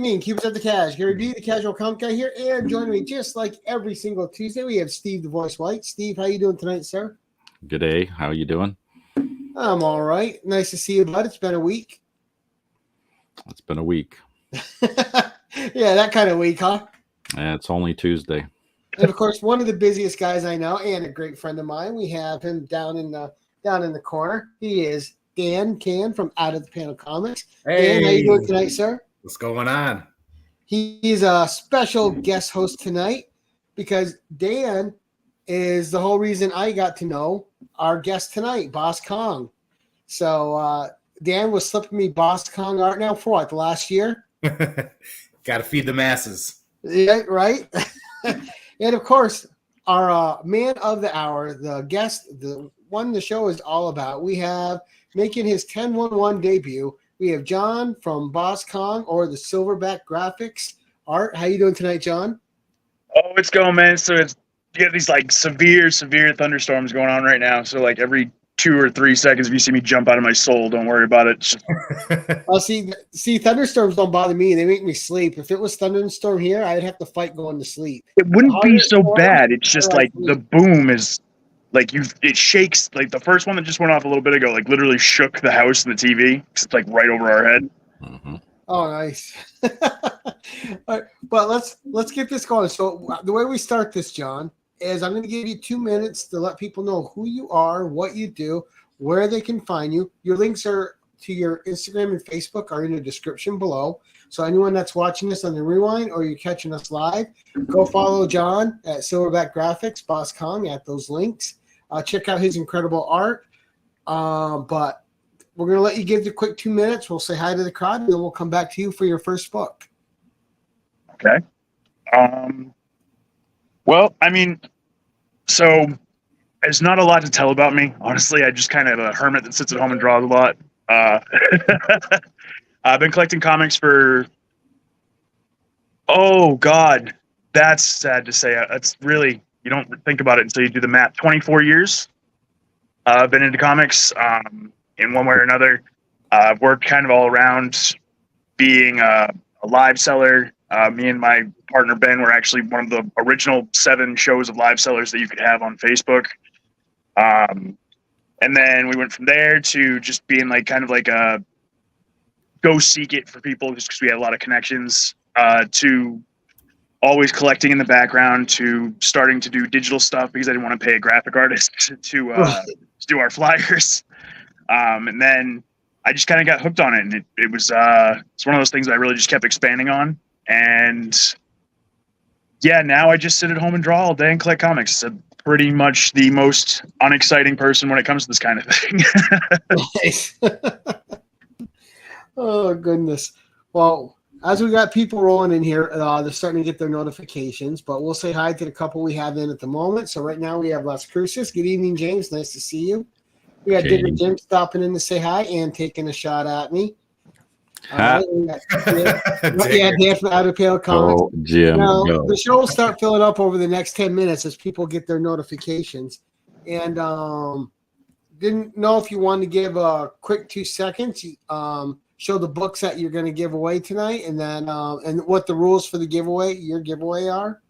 evening, Cubans at the Cash. Gary B, the Casual Comic Guy here, and joining me just like every single Tuesday, we have Steve the Voice White. Steve, how you doing tonight, sir? Good day. How you doing? I'm all right. Nice to see you, bud. It's been a week. It's been a week. Yeah, that kind of week, huh? And it's only Tuesday. And of course, one of the busiest guys I know, and a great friend of mine. We have him down in the corner. He is Dan Can from Out of the Panel Comics. Hey, Dan, how you doing tonight, sir? What's going on? He's a special guest host tonight because Dan is the whole reason I got to know our guest tonight, Boss Kong. So Dan was slipping me Boss Kong art now for what, the last year? Got to feed the masses. Yeah, right? And of course, our man of the hour, the guest, the one the show is all about, we have making his 10-1-1 debut. We have John from Boss Kong or the Silverback Graphix art. How you doing tonight, John? Oh, it's going, man. So you get these like severe thunderstorms going on right now. So like every 2 or 3 seconds, if you see me jump out of my soul, don't worry about it. Well, see, thunderstorms don't bother me. They make me sleep. If it was thunderstorm here, I'd have to fight going to sleep. It wouldn't be so bad. It's just like the boom is like it shakes. Like the first one that just went off a little bit ago, like literally shook the house and the TV. Cause it's like right over our head. Mm-hmm. Oh, nice. All right, but let's get this going. So the way we start this, John, is I'm going to give you 2 minutes to let people know who you are, what you do, where they can find you. Your links are to your Instagram and Facebook are in the description below. So anyone that's watching this on the rewind or you're catching us live, go follow John at Silverback Graphix, Boss Kong at those links. Check out his incredible art. But we're going to let you give the quick 2 minutes. We'll say hi to the crowd, and then we'll come back to you for your first book. Okay. Well, I mean, so there's not a lot to tell about me. Honestly, I just kind of a hermit that sits at home and draws a lot. I've been collecting comics for, oh God, that's sad to say. It's really, you don't think about it until you do the math. 24 years. I've been into comics in one way or another. I've worked kind of all around being a live seller. Me and my partner Ben were actually one of the original 7 shows of live sellers that you could have on Facebook. And then we went from there to just being like kind of like a go seek it for people just because we had a lot of connections, to always collecting in the background, to starting to do digital stuff because I didn't want to pay a graphic artist to do our flyers. And then I just kind of got hooked on it, and it was it's one of those things that I really just kept expanding on. And yeah, now I just sit at home and draw all day and collect comics. I'm pretty much the most unexciting person when it comes to this kind of thing. Nice. Oh, goodness. Well, as we got people rolling in here, they're starting to get their notifications, but we'll say hi to the couple we have in at the moment. So right now we have Las Cruces. Good evening, James. Nice to see you. We got Digger Jim stopping in to say hi and taking a shot at me. Yeah, Dan from Out of Panel Comics. Oh, Jim. Now, the show will start filling up over the next 10 minutes as people get their notifications. And didn't know if you wanted to give a quick 2 seconds. Show the books that you're going to give away tonight, and then and what the rules for the giveaway, your giveaway are.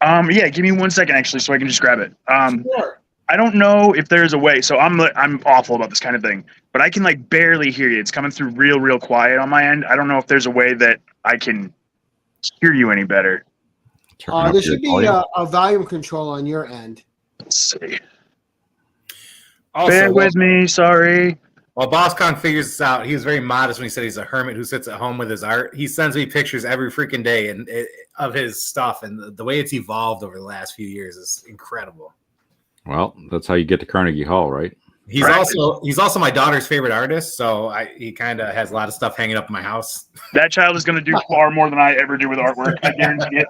Yeah, give me 1 second actually, so I can just grab it. Sure. I don't know if there's a way. So I'm awful about this kind of thing, but I can like barely hear you. It's coming through real quiet on my end. I don't know if there's a way that I can hear you any better. There should be a volume control on your end. Let's see. Also, Bear with me. Sorry. While Boss Kong figures this out, he was very modest when he said he's a hermit who sits at home with his art. He sends me pictures every freaking day of his stuff, and the way it's evolved over the last few years is incredible. Well, that's how you get to Carnegie Hall, right? He's also my daughter's favorite artist, so he kind of has a lot of stuff hanging up in my house. That child is going to do far more than I ever do with artwork. I guarantee it.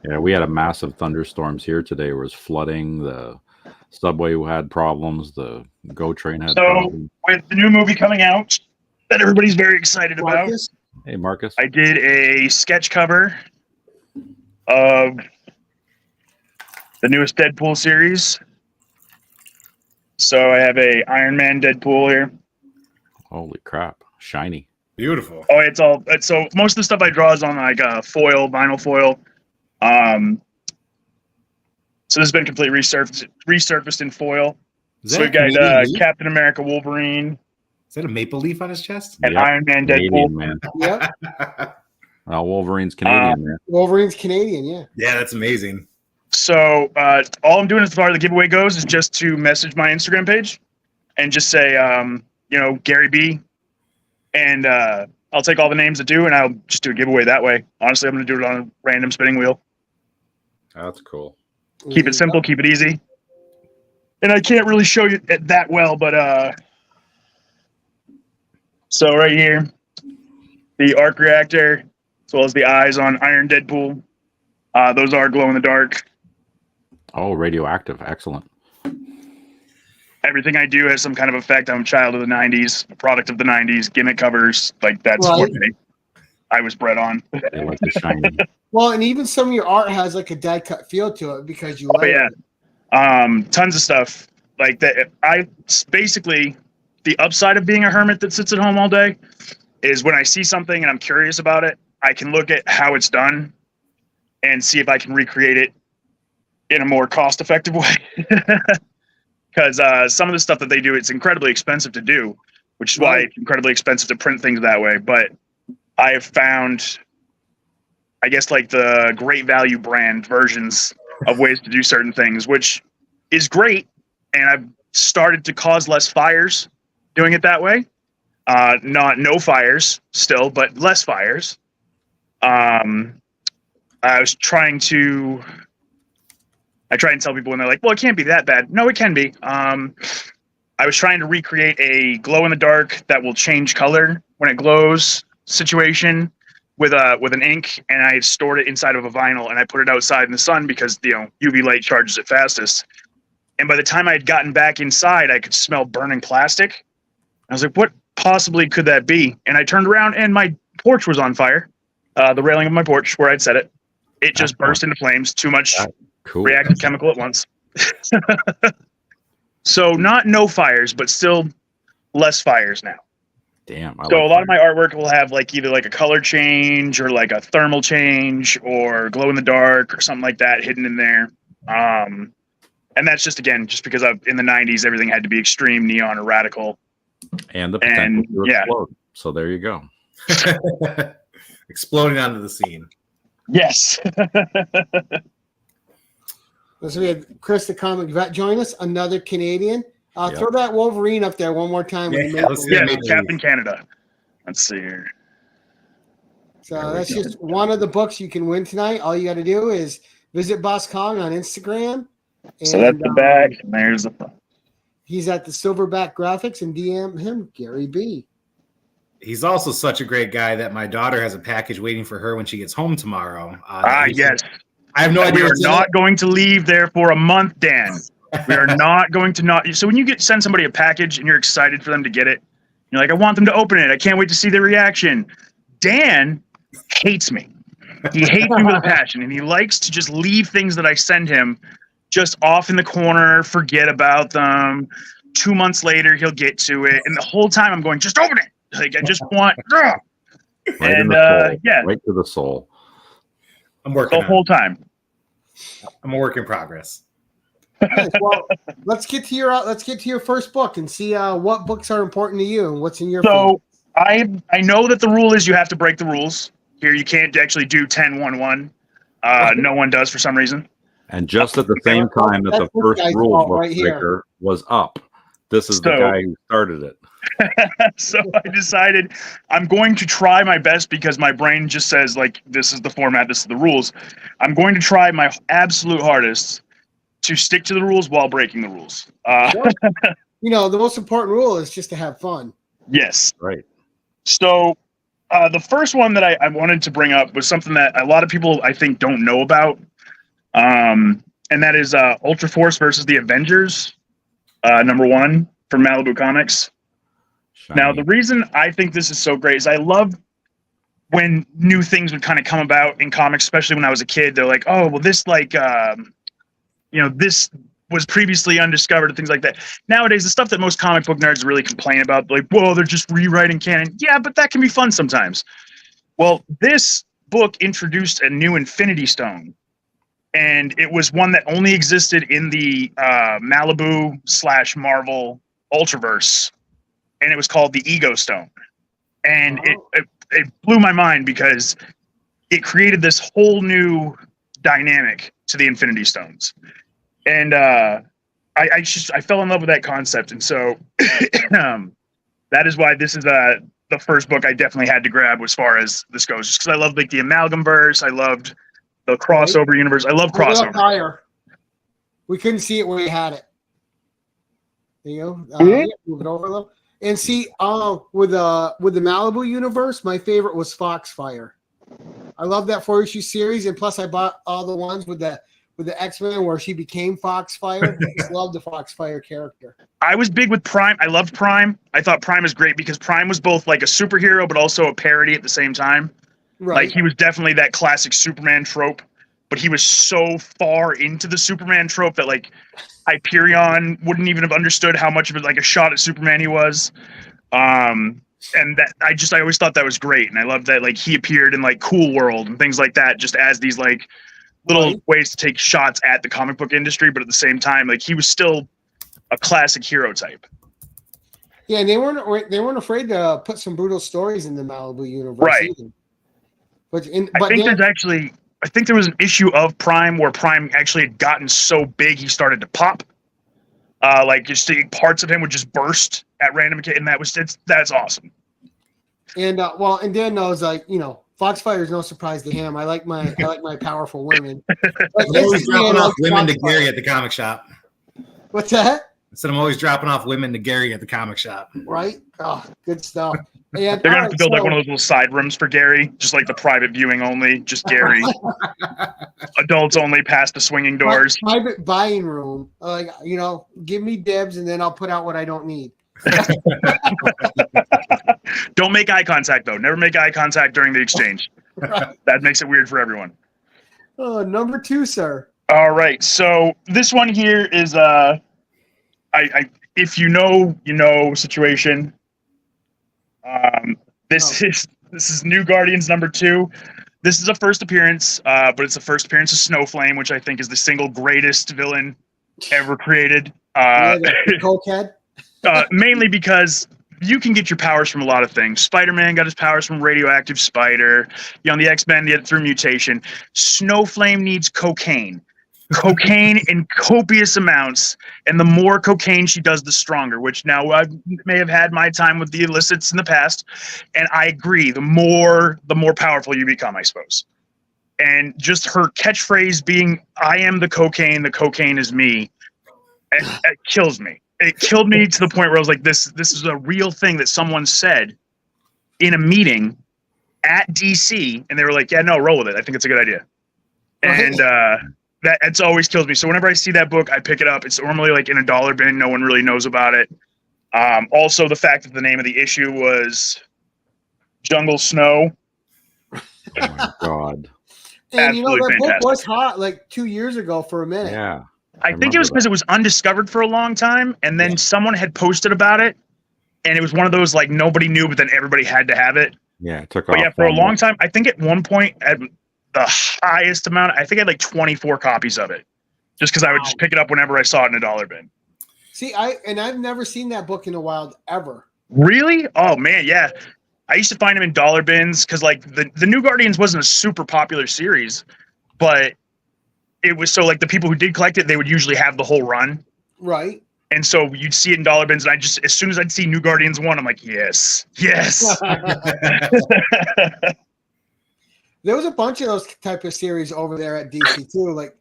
Yeah, we had a massive thunderstorms here today. It was flooding. The subway had problems. The GO train had problems. With the new movie coming out that everybody's very excited about. Hey, Marcus. I did a sketch cover of the newest Deadpool series. So I have a Iron Man Deadpool here. Holy crap. Shiny. Beautiful. Oh, so most of the stuff I draw is on like foil, vinyl foil. So this has been completely resurfaced in foil. Is So that we've got Canadian leaf? Captain America, Wolverine, Is that a maple leaf on his chest? and Yep. Iron Man, Canadian, Deadpool. man. Yep. Wolverine's Canadian, man. Wolverine's Canadian, yeah. Yeah, that's amazing. So all I'm doing as far as the giveaway goes is just to message my Instagram page and just say, Gary B. And I'll take all the names that do, and I'll just do a giveaway that way. Honestly, I'm going to do it on a random spinning wheel. That's cool. Keep it simple, keep it easy. And I can't really show you it that well, but so right here, the arc reactor, as well as the eyes on Iron Deadpool. Those are glow in the dark. Oh, radioactive. Excellent. Everything I do has some kind of effect. I'm a child of the 90s, a product of the 90s, gimmick covers. Like, that's Right. what I was bred on. They like the shiny. Well, and even some of your art has like a die cut feel to it because you But yeah, tons of stuff like that. Basically, the upside of being a hermit that sits at home all day is when I see something and I'm curious about it, I can look at how it's done and see if I can recreate it in a more cost-effective way. Because some of the stuff that they do, it's incredibly expensive to do, which is why it's incredibly expensive to print things that way. But I have found, I guess, like the great value brand versions of ways to do certain things, which is great. And I've started to cause less fires doing it that way. Not no fires still, but less fires. I try and tell people when they're like, well, it can't be that bad. No, it can be. I was trying to recreate a glow in the dark that will change color when it glows situation with an ink, and I stored it inside of a vinyl, and I put it outside in the sun because UV light charges it fastest. And by the time I had gotten back inside, I could smell burning plastic. I was like, what possibly could that be? And I turned around, and my porch was on fire. The railing of my porch where I'd set it. It just burst into flames. Too much reactive chemical at once. So not no fires, but still less fires now. Damn. So a lot of my artwork will have like either like a color change or like a thermal change or glow in the dark or something like that hidden in there. And that's just because in the 90s, everything had to be extreme, neon, or radical. And the potential to explode. So there you go. Exploding onto the scene. Yes. So we had Chris the Comic Vet join us, another Canadian. Throw that Wolverine up there one more time. Captain Canada. Let's see here. So that's just one of the books you can win tonight. All you got to do is visit Boss Kong on Instagram. And, so that's the back, and there's the front. He's at the Silverback Graphics, and DM him, Gary B. He's also such a great guy that my daughter has a package waiting for her when she gets home tomorrow. Yes. I have no idea. We are not going to leave there for a month, Dan. We are not going to not. So when you send somebody a package and you're excited for them to get it, you're like, I want them to open it. I can't wait to see their reaction. Dan hates me. He hates me with a passion, and he likes to just leave things that I send him just off in the corner, forget about them. 2 months later, he'll get to it, and the whole time I'm going, just open it. Like I just want, right to the soul. I'm working the whole time. I'm a work in progress. Nice. Well, let's get to your first book and see what books are important to you and what's in your. So I know that the rule is you have to break the rules. Here you can't actually do 10-1-1. No one does for some reason. And just at the same time that the first rule book breaker was up, this is the guy who started it. So I decided I'm going to try my best because my brain just says, like, this is the format, this is the rules. I'm going to try my absolute hardest to stick to the rules while breaking the rules. Sure. The most important rule is just to have fun. Yes. Right. So the first one that I wanted to bring up was something that a lot of people, I think, don't know about. And that is Ultra Force versus the Avengers, #1 from Malibu Comics. Shiny. Now, the reason I think this is so great is I love when new things would kind of come about in comics, especially when I was a kid. They're like, oh, well, this this was previously undiscovered and things like that. Nowadays, the stuff that most comic book nerds really complain about, like, whoa, they're just rewriting canon. Yeah, but that can be fun sometimes. Well, this book introduced a new Infinity Stone, and it was one that only existed in the Malibu/Marvel Ultraverse, and it was called the Ego Stone. And it blew my mind because it created this whole new dynamic to the Infinity Stones. And I fell in love with that concept, and so that is why this is the first book I definitely had to grab as far as this goes, just because I loved like the amalgam verse, I loved the crossover universe, I love crossover. Higher. We couldn't see it where you had it. There you go. Move it over a little. And see, with the Malibu universe, my favorite was Foxfire. I love that 4-issue series, and plus I bought all the ones with the X-Men where she became Foxfire. I just love the Foxfire character. I was big with Prime. I loved Prime. I thought Prime was great because Prime was both like a superhero but also a parody at the same time. Right. Like he was definitely that classic Superman trope, but he was so far into the Superman trope that like Hyperion wouldn't even have understood how much of it like a shot at Superman he was. And that I always thought that was great, and I loved that like he appeared in like Cool World and things like that, just as these like little ways to take shots at the comic book industry, but at the same time, like he was still a classic hero type. Yeah, and they weren't afraid to put some brutal stories in the Malibu universe, right? Either. I think there was an issue of Prime where Prime actually had gotten so big he started to pop. Like just parts of him would just burst at random, and that's awesome. And and Dan knows, like, you know, Foxfire is no surprise to him. I like my powerful women. I'm always dropping off women to Gary at the comic shop. What's that? I said I'm always dropping off women to Gary at the comic shop. Right? Oh, good stuff. And, they're gonna have to build like one of those little side rooms for Gary, just like the private viewing only, just Gary. Adults only past the swinging doors. Private buying room. Like, you know, give me dibs and then I'll put out what I don't need. Don't make eye contact though. Never make eye contact during the exchange. Right. That makes it weird for everyone. Number 2, sir. All right. So this one here is if you know situation. This is New Guardians number 2. This is a first appearance, but it's the first appearance of Snowflame, which I think is the single greatest villain ever created. The cokehead. Mainly because you can get your powers from a lot of things. Spider-Man got his powers from radioactive spider. You know, the X-Men get it through mutation. Snowflame needs cocaine. Cocaine in copious amounts, and the more cocaine she does, the stronger. Which now I may have had my time with the illicits in the past, and I agree. The more powerful you become, I suppose. And just her catchphrase being "I am the cocaine is me," it kills me. It killed me to the point where I was like, "This is a real thing that someone said in a meeting at DC," and they were like, "Yeah, no, roll with it. I think it's a good idea." And That's always kills me. So whenever I see that book, I pick it up. It's normally like in a dollar bin. No one really knows about it. Also, the fact that the name of the issue was Jungle Snow. Oh my God. And you know, that book was hot like 2 years ago for a minute. Yeah. I think it was because it was undiscovered for a long time, and then someone had posted about it, and it was one of those like nobody knew, but then everybody had to have it. Yeah, it took off. But yeah, for a long time, I think at one point at the highest amount, I think I had like 24 copies of it, just because I would just pick it up whenever I saw it in a dollar bin. See, I've never seen that book in the wild ever. Really? Oh man, yeah. I used to find them in dollar bins because like the New Guardians wasn't a super popular series, but it was so like the people who did collect it, they would usually have the whole run. Right. And so you'd see it in dollar bins, and I just, as soon as I'd see New Guardians 1, I'm like, yes. There was a bunch of those type of series over there at DC too. Like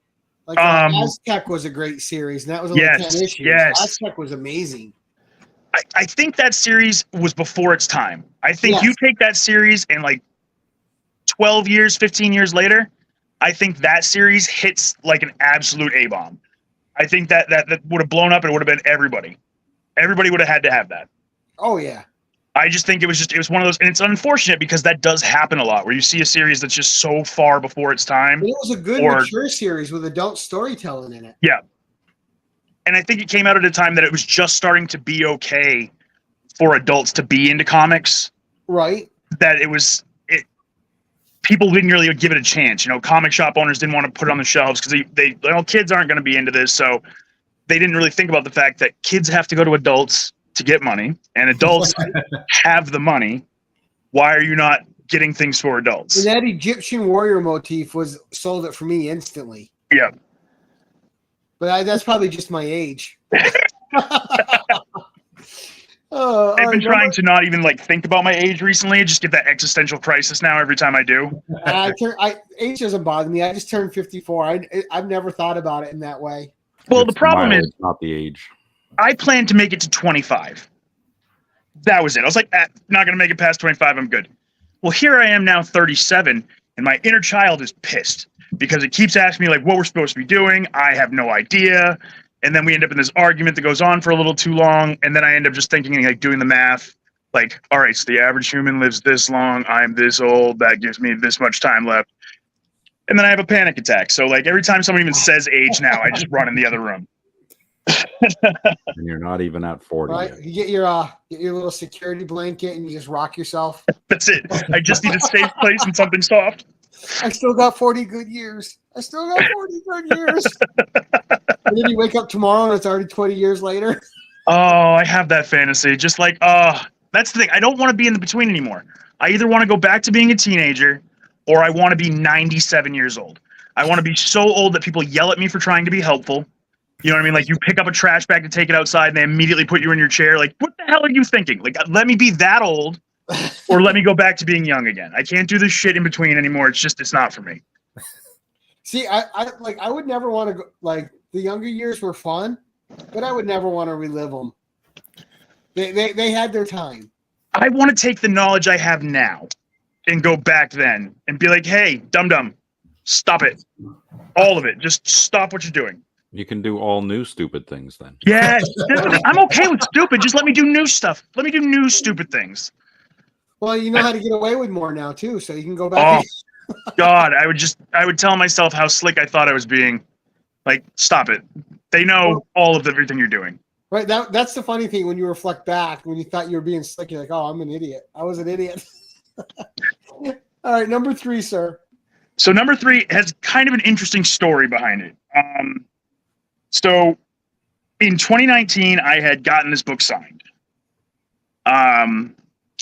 Aztec was a great series, and that was only 10 issues. Yes. Aztec was amazing. I think that series was before its time. I think you take that series and like 12 years, 15 years later, I think that series hits like an absolute A-bomb. I think that would have blown up and it would have been everybody. Everybody would have had to have that. Oh, yeah. I just think it was one of those, and it's unfortunate because that does happen a lot where you see a series that's just so far before its time. It was a good mature series with adult storytelling in it. Yeah. And I think it came out at a time that it was just starting to be okay for adults to be into comics. Right. That people didn't really give it a chance. Comic shop owners didn't want to put it on the shelves because kids aren't going to be into this. So they didn't really think about the fact that kids have to go to adults to get money, and adults have the money. Why are you not getting things for adults? And that Egyptian warrior motif sold it for me instantly. Yeah. But that's probably just my age. I've been trying to not even think about my age recently. I just get that existential crisis now every time I do. Age doesn't bother me. I just turned 54. I've never thought about it in that way. Well, the problem is not the age. I planned to make it to 25. That was it. I was like, not going to make it past 25. I'm good. Well, here I am now 37, and my inner child is pissed because it keeps asking me what we're supposed to be doing. I have no idea. And then we end up in this argument that goes on for a little too long. And then I end up just thinking, doing the math, all right, so the average human lives this long. I'm this old. That gives me this much time left. And then I have a panic attack. So every time someone even says age now, I just run in the other room. And you're not even at 40 right? yet. You get your little security blanket and you just rock yourself. That's it. I just need a safe place and something soft. I still got 40 good years. And then you wake up tomorrow and it's already 20 years later. Oh, I have that fantasy. Just that's the thing. I don't want to be in the between anymore. I either want to go back to being a teenager or I want to be 97 years old. I want to be so old that people yell at me for trying to be helpful. You know what I mean? You pick up a trash bag to take it outside and they immediately put you in your chair. What the hell are you thinking? Let me be that old or let me go back to being young again. I can't do this shit in between anymore. It's not for me. See, I would never want to go, the younger years were fun, but I would never want to relive them. They had their time. I want to take the knowledge I have now and go back then and be like, hey, dum-dum, stop it. All of it. Just stop what you're doing. You can do all new stupid things then. Yes. I'm okay with stupid. Just let me do new stuff. Let me do new stupid things. Well, you know how to get away with more now too, so you can go back. God, I would tell myself how slick I thought I was being. Stop it. They know all of everything you're doing. Right. That's the funny thing when you reflect back, when you thought you were being slick, you're like, oh, I'm an idiot. I was an idiot. All right, number 3, sir. So number 3 has kind of an interesting story behind it. So in 2019, I had gotten this book signed.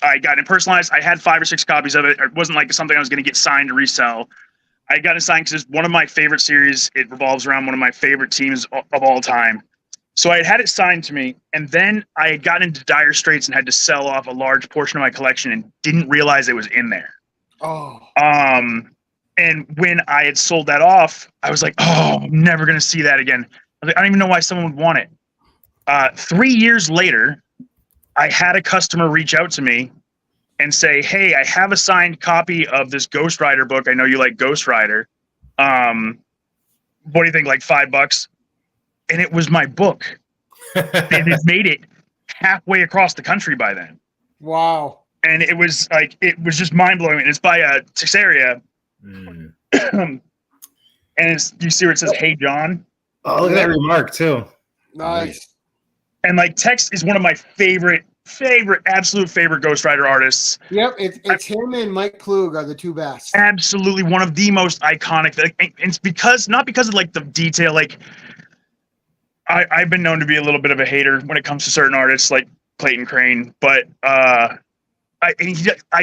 I got it personalized. I had 5 or 6 copies of it. It wasn't something I was going to get signed to resell. I got it signed because it's one of my favorite series. It revolves around one of my favorite teams of all time. So I had it signed to me, and then I had gotten into dire straits and had to sell off a large portion of my collection and didn't realize it was in there. Oh. And when I had sold that off, I was like, oh, I'm never going to see that again. I don't even know why someone would want it. 3 years later, I had a customer reach out to me and say, hey, I have a signed copy of this Ghost Rider book. I know you like Ghost Rider. What do you think, $5? And it was my book. They made it halfway across the country by then. Wow. And it was just mind-blowing. And it's by Texaria. And you see where it says, hey, John? Oh, look at that remark, too. Nice. And Tex is one of my absolute favorite Ghost Rider artists. Yep, it's him and Mike Klug are the 2 best. Absolutely one of the most iconic. It's not because of the detail. I've been known to be a little bit of a hater when it comes to certain artists like Clayton Crane, but I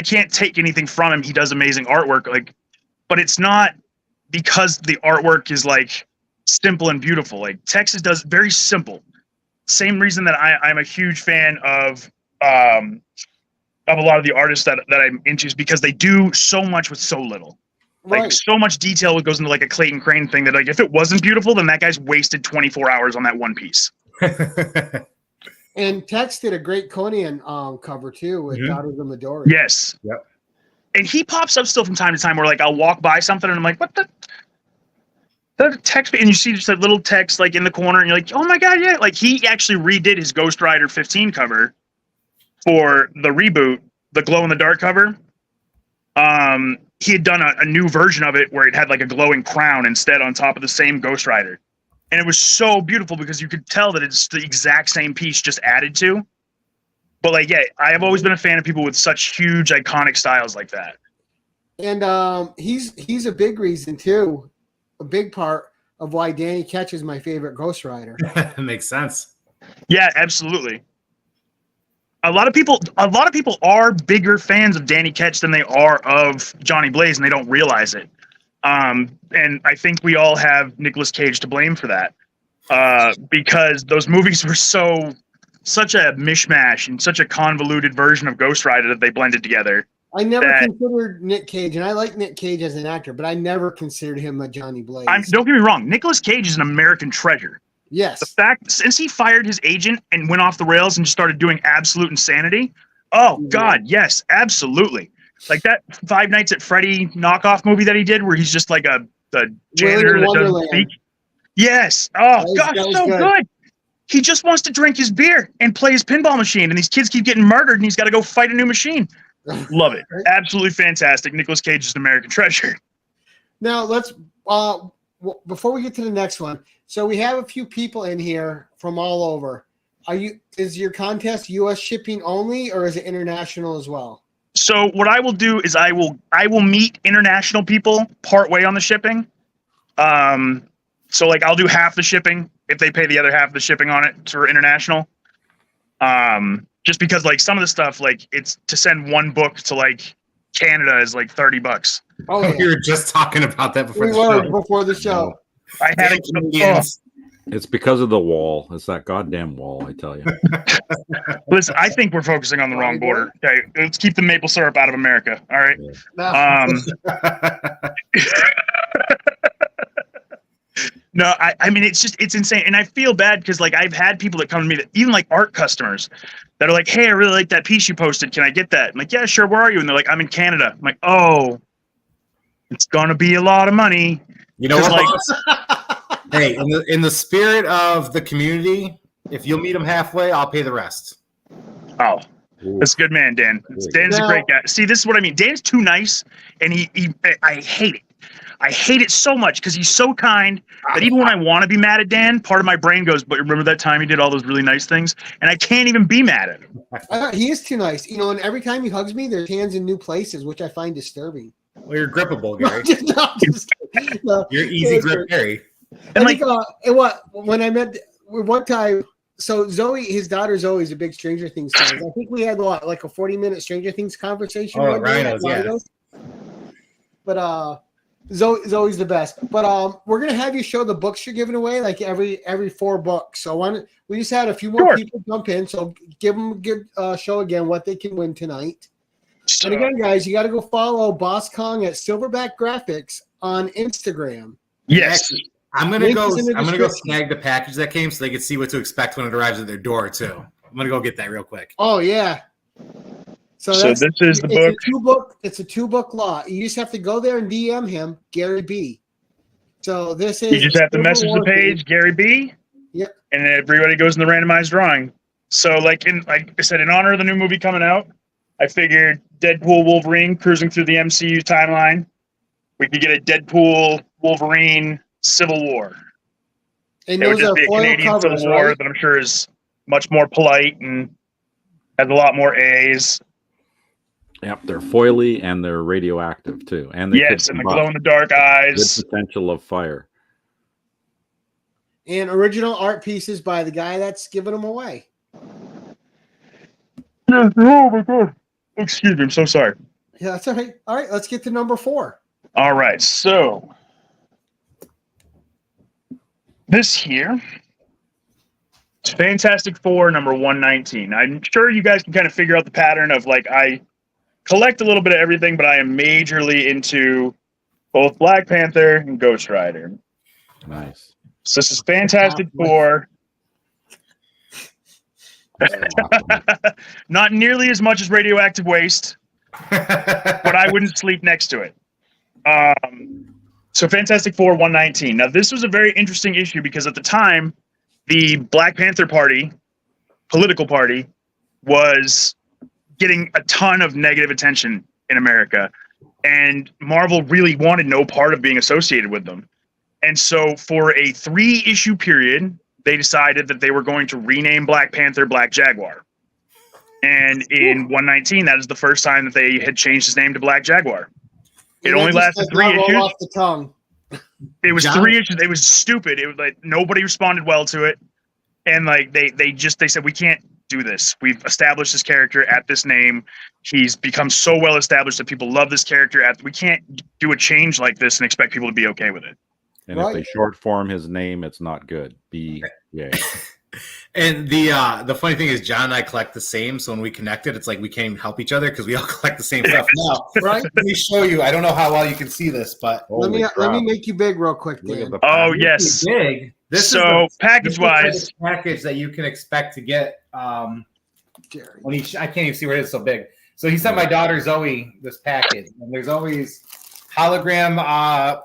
can't take anything from him. He does amazing artwork, but it's not because the artwork is simple and beautiful. Texas does very simple. Same reason that I'm a huge fan of a lot of the artists that I'm into is because they do so much with so little. Right. So much detail goes into a Clayton Crane thing that if it wasn't beautiful, then that guy's wasted 24 hours on that one piece. And Tex did a great Conan cover too with Daughter of the Midori. Yes. Yep. And he pops up still from time to time where I'll walk by something and I'm like, what the text? And you see just that little text in the corner and you're like, oh my God, yeah. He actually redid his Ghost Rider 15 cover for the reboot, the glow in the dark cover. He had done a new version of it where it had a glowing crown instead on top of the same Ghost Rider. And it was so beautiful because you could tell that it's the exact same piece just added to. But like, yeah, I have always been a fan of people with such huge iconic styles like that. And he's a big reason too, a big part of why Danny Ketch is my favorite Ghost Rider. Makes sense. Yeah, absolutely. A lot of people are bigger fans of Danny Ketch than they are of Johnny Blaze, and they don't realize it. And I think we all have Nicolas Cage to blame for that, because those movies were such a mishmash and such a convoluted version of Ghost Rider that they blended together. I never considered Nick Cage, and I like Nick Cage as an actor, but I never considered him a Johnny Blaze. Don't get me wrong, Nicolas Cage is an American treasure. Yes. The fact, since he fired his agent and went off the rails and just started doing absolute insanity, oh God, yes, absolutely. Like that Five Nights at Freddy knockoff movie that he did, where he's just like a janitor that doesn't speak. Yes. Oh gosh, so good. He just wants to drink his beer and play his pinball machine, and these kids keep getting murdered, and he's got to go fight a new machine. Love it. Absolutely fantastic. Nicolas Cage is an American treasure. Now let's before we get to the next one. So we have a few people in here from all over. Is your contest U.S. shipping only, or is it international as well? So what I will do is I will meet international people part way on the shipping. So like I'll do half the shipping if they pay the other half of the shipping on it for international. Just because like some of the stuff, like it's to send one book to like Canada is like $30. Oh, yeah. We were just talking about that before the show. I had it. It's because of the wall. It's that goddamn wall, I tell you. Listen, I think we're focusing on the wrong border. Okay, let's keep the maple syrup out of America. All right. No, I mean, it's insane. And I feel bad because like I've had people that come to me that even like art customers that are like, hey, I really like that piece you posted. Can I get that? I'm like, yeah, sure. Where are you? And they're like, I'm in Canada. I'm like, oh, it's going to be a lot of money. You know what? Like, hey, in the spirit of the community, if you'll meet them halfway, I'll pay the rest. Oh, that's a good man, Dan. Dan's a great guy. See, this is what I mean. Dan's too nice, and I hate it. I hate it so much because he's so kind that even when I want to be mad at Dan, part of my brain goes, but remember that time he did all those really nice things? And I can't even be mad at him. He is too nice. You know, and every time he hugs me, there's hands in new places, which I find disturbing. Well, you're grippable, Gary. You're easy grip, Gary. And like, when I met one time, so Zoe, his daughter Zoe is a big Stranger Things fan. I think we had like a 40-minute Stranger Things conversation. Oh, Rhinos, yes. But Zoe's the best. But we're gonna have you show the books you're giving away, like every 4 books. So we just had a few more people jump in. So give them a good show again what they can win tonight. And again, guys, you got to go follow Boss Kong at Silverback Graphix on Instagram. Yes. I'm gonna go snag the package that came so they can see what to expect when it arrives at their door too. I'm gonna go get that real quick. Oh yeah. So this is the book. It's a 2-book lot. You just have to go there and DM him, Gary B. So this is. You just have to message the page, Gary B. Yep. And everybody goes in the randomized drawing. So like I said, in honor of the new movie coming out, I figured Deadpool Wolverine cruising through the MCU timeline. We could get a Deadpool Wolverine Civil War. And it would just be a Canadian Civil War that I'm sure is much more polite and has a lot more A's. Yep, they're foily and they're radioactive too. And they and the glow in the dark eyes. Good potential of fire. And original art pieces by the guy that's giving them away. Yeah, oh my God. Excuse me, I'm so sorry. Yeah, that's all right. All right, let's get to number 4. All right, so this here, it's Fantastic Four number 119. I'm sure you guys can kind of figure out the pattern of like I collect a little bit of everything, but I am majorly into both Black Panther and Ghost Rider. Nice. So this is Fantastic Four. Not nearly as much as Radioactive Waste, but I wouldn't sleep next to it. So Fantastic Four 119. Now, this was a very interesting issue because at the time, the Black Panther Party, political party, was getting a ton of negative attention in America. And Marvel really wanted no part of being associated with them. And so for a 3-issue period, they decided that they were going to rename Black Panther Black Jaguar. And in 119, that is the first time that they had changed his name to Black Jaguar. It only lasted 3 issues. Off the tongue. It was 3 issues. It was stupid. It was like nobody responded well to it. And like they said, we can't do this. We've established this character at this name. He's become so well established that people love this character. We can't do a change like this and expect people to be okay with it. And if they short form his name, it's not good. Yeah. And the funny thing is, John and I collect the same. So when we connected, it's like we can't even help each other because we all collect the same stuff. Now, right? Let me show you. I don't know how well you can see this, but let me make you big real quick, Dan. Oh yes, big. This so is package-wise, package that you can expect to get. Jerry. When I can't even see where it is so big. So he sent my daughter Zoe this package, and there's always hologram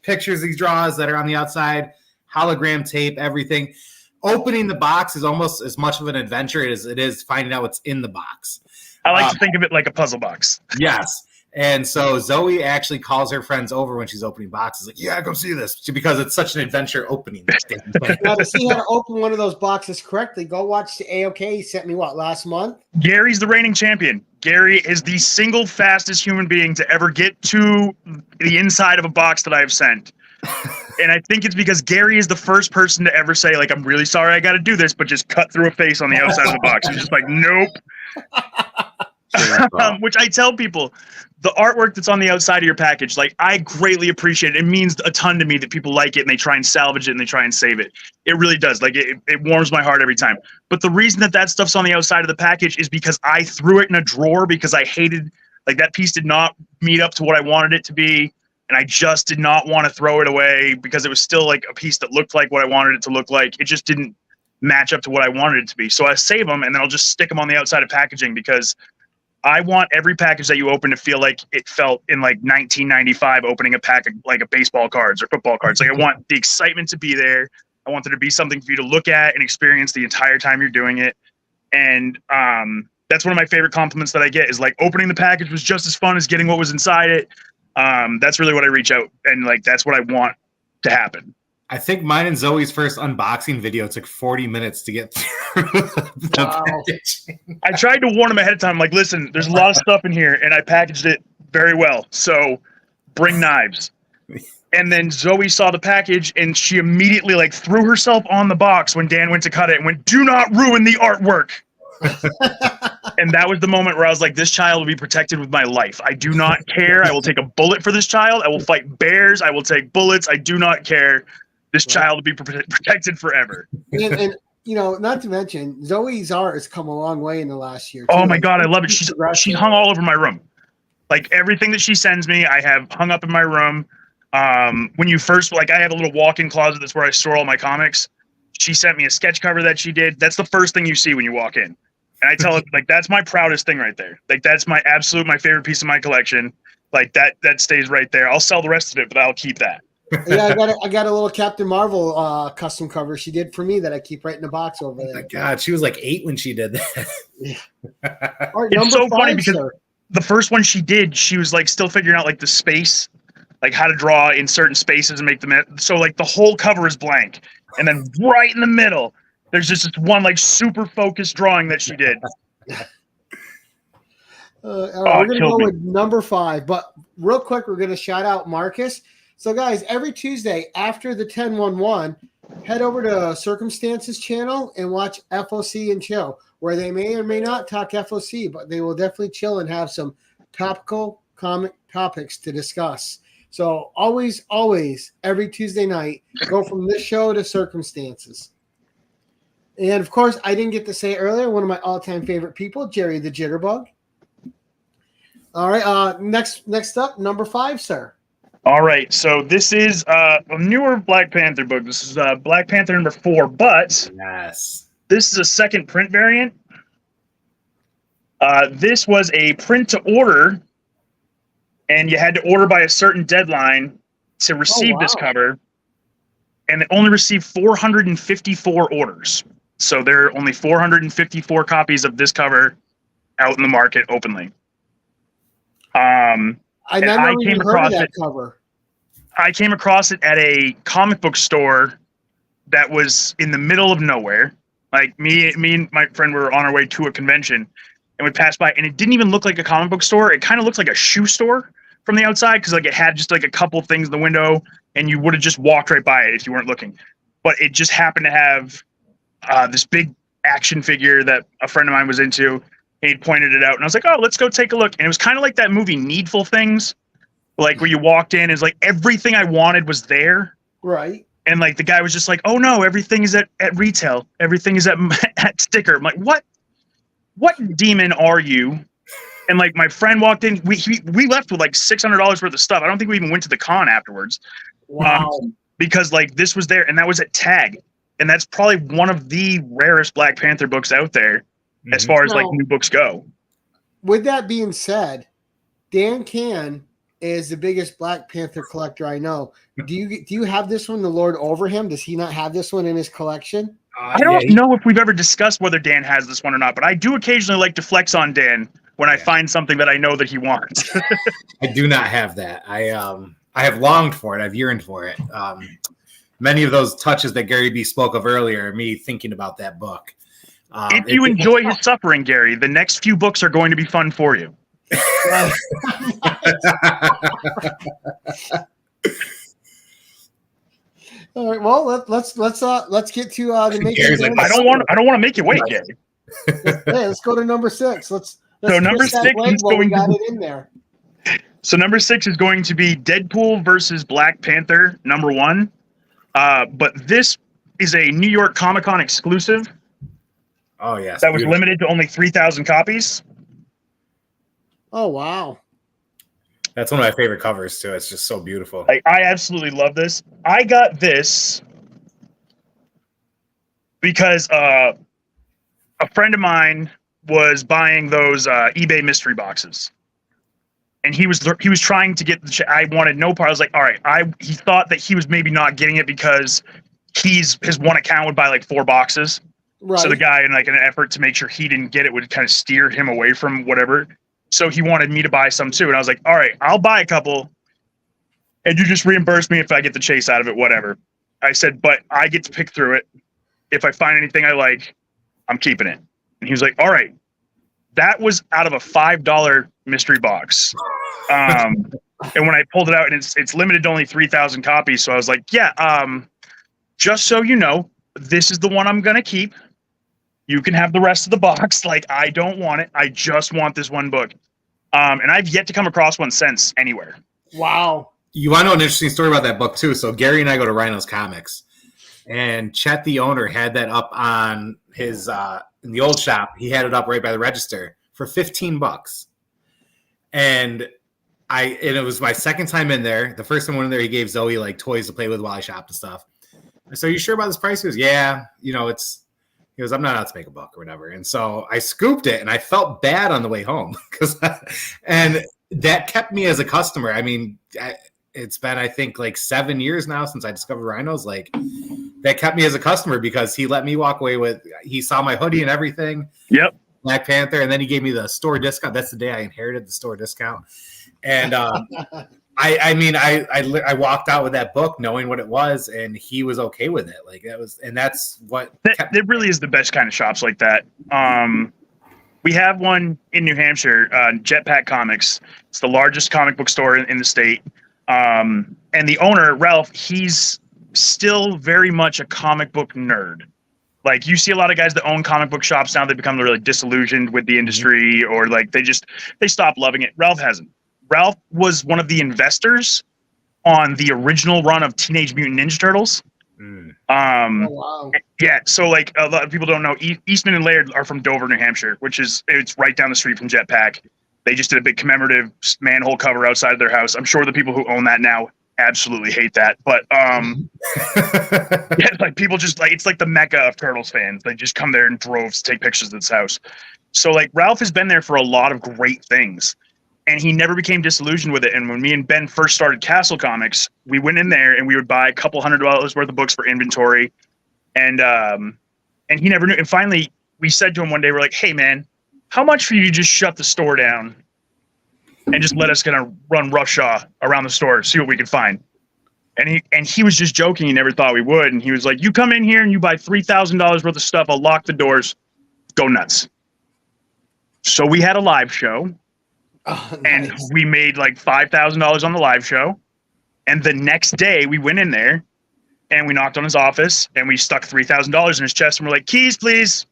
pictures he draws that are on the outside, hologram tape, everything. Opening the box is almost as much of an adventure as it is finding out what's in the box. I like to think of it like a puzzle box. Yes. And so Zoe actually calls her friends over when she's opening boxes. Like, yeah, go see this. Because it's such an adventure opening. Now, to see how to open one of those boxes correctly, go watch the AOK. He sent me, last month? Gary's the reigning champion. Gary is the single fastest human being to ever get to the inside of a box that I've sent. And I think it's because Gary is the first person to ever say, like, I'm really sorry I got to do this, but just cut through a face on the outside of the box. He's just like, nope. Which I tell people, the artwork that's on the outside of your package, like, I greatly appreciate it. It means a ton to me that people like it and they try and salvage it and they try and save it. It really does. Like, it warms my heart every time. But the reason that stuff's on the outside of the package is because I threw it in a drawer because I hated, like, that piece did not meet up to what I wanted it to be. And I just did not want to throw it away because it was still like a piece that looked like what I wanted it to look like. It just didn't match up to what I wanted it to be. So I save them and then I'll just stick them on the outside of packaging because I want every package that you open to feel like it felt in like 1995 opening a pack of like a baseball cards or football cards. Like I want the excitement to be there. I want there to be something for you to look at and experience the entire time you're doing it. And that's one of my favorite compliments that I get is like opening the package was just as fun as getting what was inside it. That's really what I reach out and like that's what I want to happen. I think mine and Zoe's first unboxing video took 40 minutes to get through the package. I tried to warn him ahead of time, like, listen, there's a lot of stuff in here, and I packaged it very well, so bring knives. And then Zoe saw the package, and she immediately like threw herself on the box when Dan went to cut it and went, do not ruin the artwork. And that was the moment where I was like, this child will be protected with my life. I do not care. I will take a bullet for this child. I will fight bears. I will take bullets. I do not care. This child will be protected forever. And not to mention, Zoe's art has come a long way in the last year. Oh my God, I love it. She's hung all over my room. Like everything that she sends me, I have hung up in my room. When you first, like, I have a little walk-in closet that's where I store all my comics. She sent me a sketch cover that she did. That's the first thing you see when you walk in. And I tell her, like, that's my proudest thing right there. Like, that's my favorite piece of my collection. Like, that stays right there. I'll sell the rest of it, but I'll keep that. Yeah, I got a little Captain Marvel custom cover she did for me that I keep right in the box over there. Oh my God, she was like 8 when she did that. Yeah. Right, it's so funny because the first one she did, she was like still figuring out like the space, like how to draw in certain spaces and make them. So like the whole cover is blank, and then right in the middle, there's just this one like super focused drawing that she did. We're gonna go with number 5, but real quick, we're gonna shout out Marcus. So, guys, every Tuesday after the 10-1-1, head over to Circumstances channel and watch FOC and Chill, where they may or may not talk FOC, but they will definitely chill and have some topical comic topics to discuss. So, always, every Tuesday night, go from this show to Circumstances. And, of course, I didn't get to say earlier, one of my all-time favorite people, Jerry the Jitterbug. All right, next up, number 5, sir. All right, so this is a newer Black Panther book. This is Black Panther number 4, but yes, this is a second print variant. This was a print to order, and you had to order by a certain deadline to receive this cover, and they only received 454 orders. So there are only 454 copies of this cover out in the market openly. I never even heard of that cover. I came across it at a comic book store that was in the middle of nowhere. Like me and my friend were on our way to a convention, and we passed by, and it didn't even look like a comic book store. It kind of looked like a shoe store from the outside, because like it had just like a couple things in the window, and you would have just walked right by it if you weren't looking. But it just happened to have this big action figure that a friend of mine was into, and he pointed it out, and I was like, oh, let's go take a look. And it was kind of like that movie Needful Things, like where you walked in, it's like everything I wanted was there. Right. And like the guy was just like, oh no, everything is at retail. Everything is at sticker. I'm like, what demon are you? And like my friend walked in, we left with like $600 worth of stuff. I don't think we even went to the con afterwards. Wow. Because like this was there, and that was at Tag. And that's probably one of the rarest Black Panther books out there as far as like new books go. With that being said, Dan Can is the biggest Black Panther collector I know. Do you have this one, The Lord Over Him? Does he not have this one in his collection? I don't know if we've ever discussed whether Dan has this one or not, but I do occasionally like to flex on Dan when I find something that I know that he wants. I do not have that. I have longed for it. I've yearned for it. Many of those touches that Gary B spoke of earlier, me thinking about that book. If you enjoy his suffering, Gary, the next few books are going to be fun for you. All right. Well, let's get to the making. Like, I don't want to make you wait, Gary. Hey, let's go to number 6. Let's so number 6 is going got it in there. So number 6 is going to be Deadpool versus Black Panther #1. But this is a New York Comic-Con exclusive. Oh yes, that was limited to only 3,000 copies. Oh wow, that's one of my favorite covers too. It's just so beautiful. Like, I absolutely love this. I got this because a friend of mine was buying those eBay mystery boxes, and he was trying to get I wanted no part. I was like, all right. He thought that he was maybe not getting it because his one account would buy like 4 boxes. Right. So the guy, in like an effort to make sure he didn't get it, would kind of steer him away from whatever. So he wanted me to buy some too, and I was like, all right, I'll buy a couple, and you just reimburse me if I get the chase out of it, whatever. I said, but I get to pick through it. If I find anything I like, I'm keeping it. And he was like, all right. That was out of a $5 mystery box. And when I pulled it out, and it's limited to only 3,000 copies, so I was like, yeah, just so you know, this is the one I'm going to keep. You can have the rest of the box. Like, I don't want it. I just want this one book. And I've yet to come across one since anywhere. Wow. You want to know an interesting story about that book too? So Gary and I go to Rhino's Comics, and Chet, the owner, had that up on his in the old shop. He had it up right by the register for $15. And it was my second time in there. The first time I went in there, he gave Zoe like toys to play with while I shopped and stuff. So, are you sure about this price? He goes, yeah, he goes, I'm not out to make a buck or whatever. And so I scooped it, and I felt bad on the way home and that kept me as a customer. I mean, it's been, I think, like 7 years now since I discovered Rhinos. Like, that kept me as a customer because he let me walk away with, he saw my hoodie and everything. Yep. Black Panther. And then he gave me the store discount. That's the day I inherited the store discount. And, I walked out with that book knowing what it was, and he was okay with it. Like, that's what it really is the best kind of shops like that. We have one in New Hampshire, Jetpack Comics. It's the largest comic book store in the state. And the owner, Ralph, he's still very much a comic book nerd. Like, you see a lot of guys that own comic book shops now, they become really disillusioned with the industry, or like they stop loving it. Ralph hasn't. Ralph was one of the investors on the original run of Teenage Mutant Ninja Turtles. Oh, wow. Yeah, so like a lot of people don't know, Eastman and Laird are from Dover, New Hampshire, it's right down the street from Jetpack. They just did a big commemorative manhole cover outside of their house. I'm sure the people who own that now absolutely hate that, but yeah, like people just like, it's like the mecca of Turtles fans. They just come there in droves to take pictures of this house. So like Ralph has been there for a lot of great things, and he never became disillusioned with it. And when me and Ben first started Castle Comics, we went in there and we would buy a couple $100 worth of books for inventory. And he never knew. And finally we said to him one day, we're like, hey man, how much for you to just shut the store down and just let us kind of run roughshod around the store, see what we could find? And he was just joking. He never thought we would. And he was like, "You come in here and you buy $3,000 worth of stuff. I'll lock the doors. Go nuts." So we had a live show, and we made like $5,000 on the live show. And the next day, we went in there, and we knocked on his office, and we stuck $3,000 in his chest, and we're like, "Keys, please."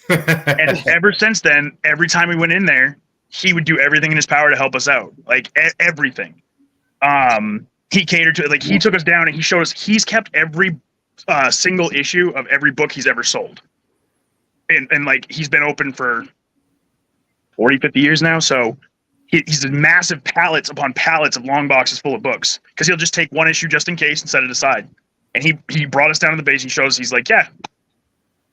And ever since then, every time we went in there, he would do everything in his power to help us out, like everything. He catered to it. Like, he took us down and he showed us, he's kept every single issue of every book he's ever sold. And like, he's been open for 40, 50 years now. So he's massive pallets upon pallets of long boxes full of books, because he'll just take one issue just in case and set it aside. And he brought us down to the base. He shows us, he's like, "Yeah,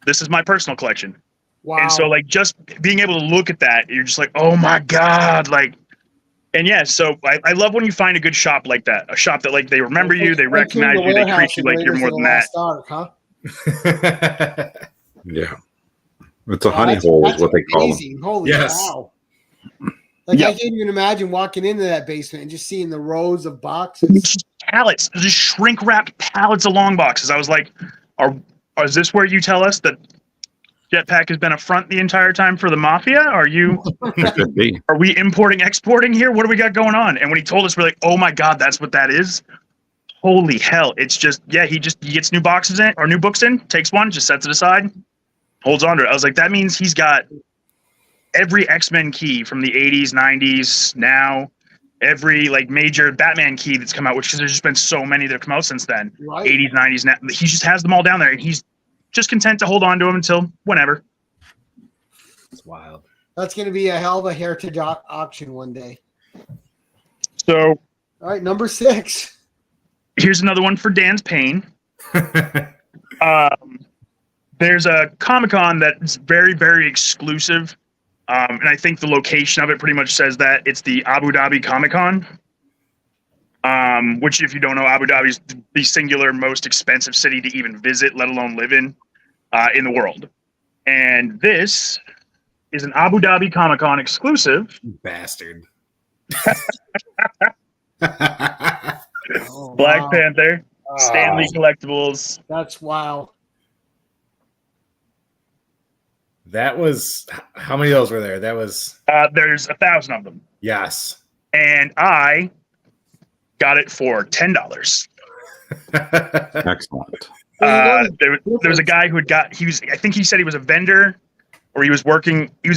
this is my personal collection." Wow. And so, like, just being able to look at that, you're just like, "Oh my God." Like, and yeah, so I love when you find a good shop like that, a shop that, like, they remember you, they recognize you, they treat you like you're more than that. Huh? Yeah. It's a honey hole is what they call them. Holy cow. Like, I can't even imagine walking into that basement and just seeing the rows of boxes. Just pallets, just shrink wrapped pallets of long boxes. I was like, is this where you tell us that Jetpack has been a front the entire time for the mafia? Are we importing, exporting here? What do we got going on? And when he told us, we're like, "Oh my God, that's what that is." Holy hell. It's just, yeah, he gets new boxes in or new books in, takes one, just sets it aside, holds on to it. I was like, that means he's got every X-Men key from the 80s, 90s, now, every like major Batman key that's come out, which there's just been so many that have come out since then. Right. 80s, 90s, now. He just has them all down there, and he's just content to hold on to them until whenever. It's wild. That's going to be a hell of a heritage auction one day. So, all right, number 6. Here's another one for Dan's pain. There's a Comic-Con that's very, very exclusive. And I think the location of it pretty much says that. It's the Abu Dhabi Comic-Con. Which, if you don't know, Abu Dhabi is the singular most expensive city to even visit, let alone live in the world. And this is an Abu Dhabi Comic-Con exclusive. Bastard. Black Panther, Stanley Collectibles. That's wow. That was, how many of those were there? That was... there's 1,000 of them. Yes. And I got it for $10. Excellent. There was a guy who I think he said he was a vendor, or he was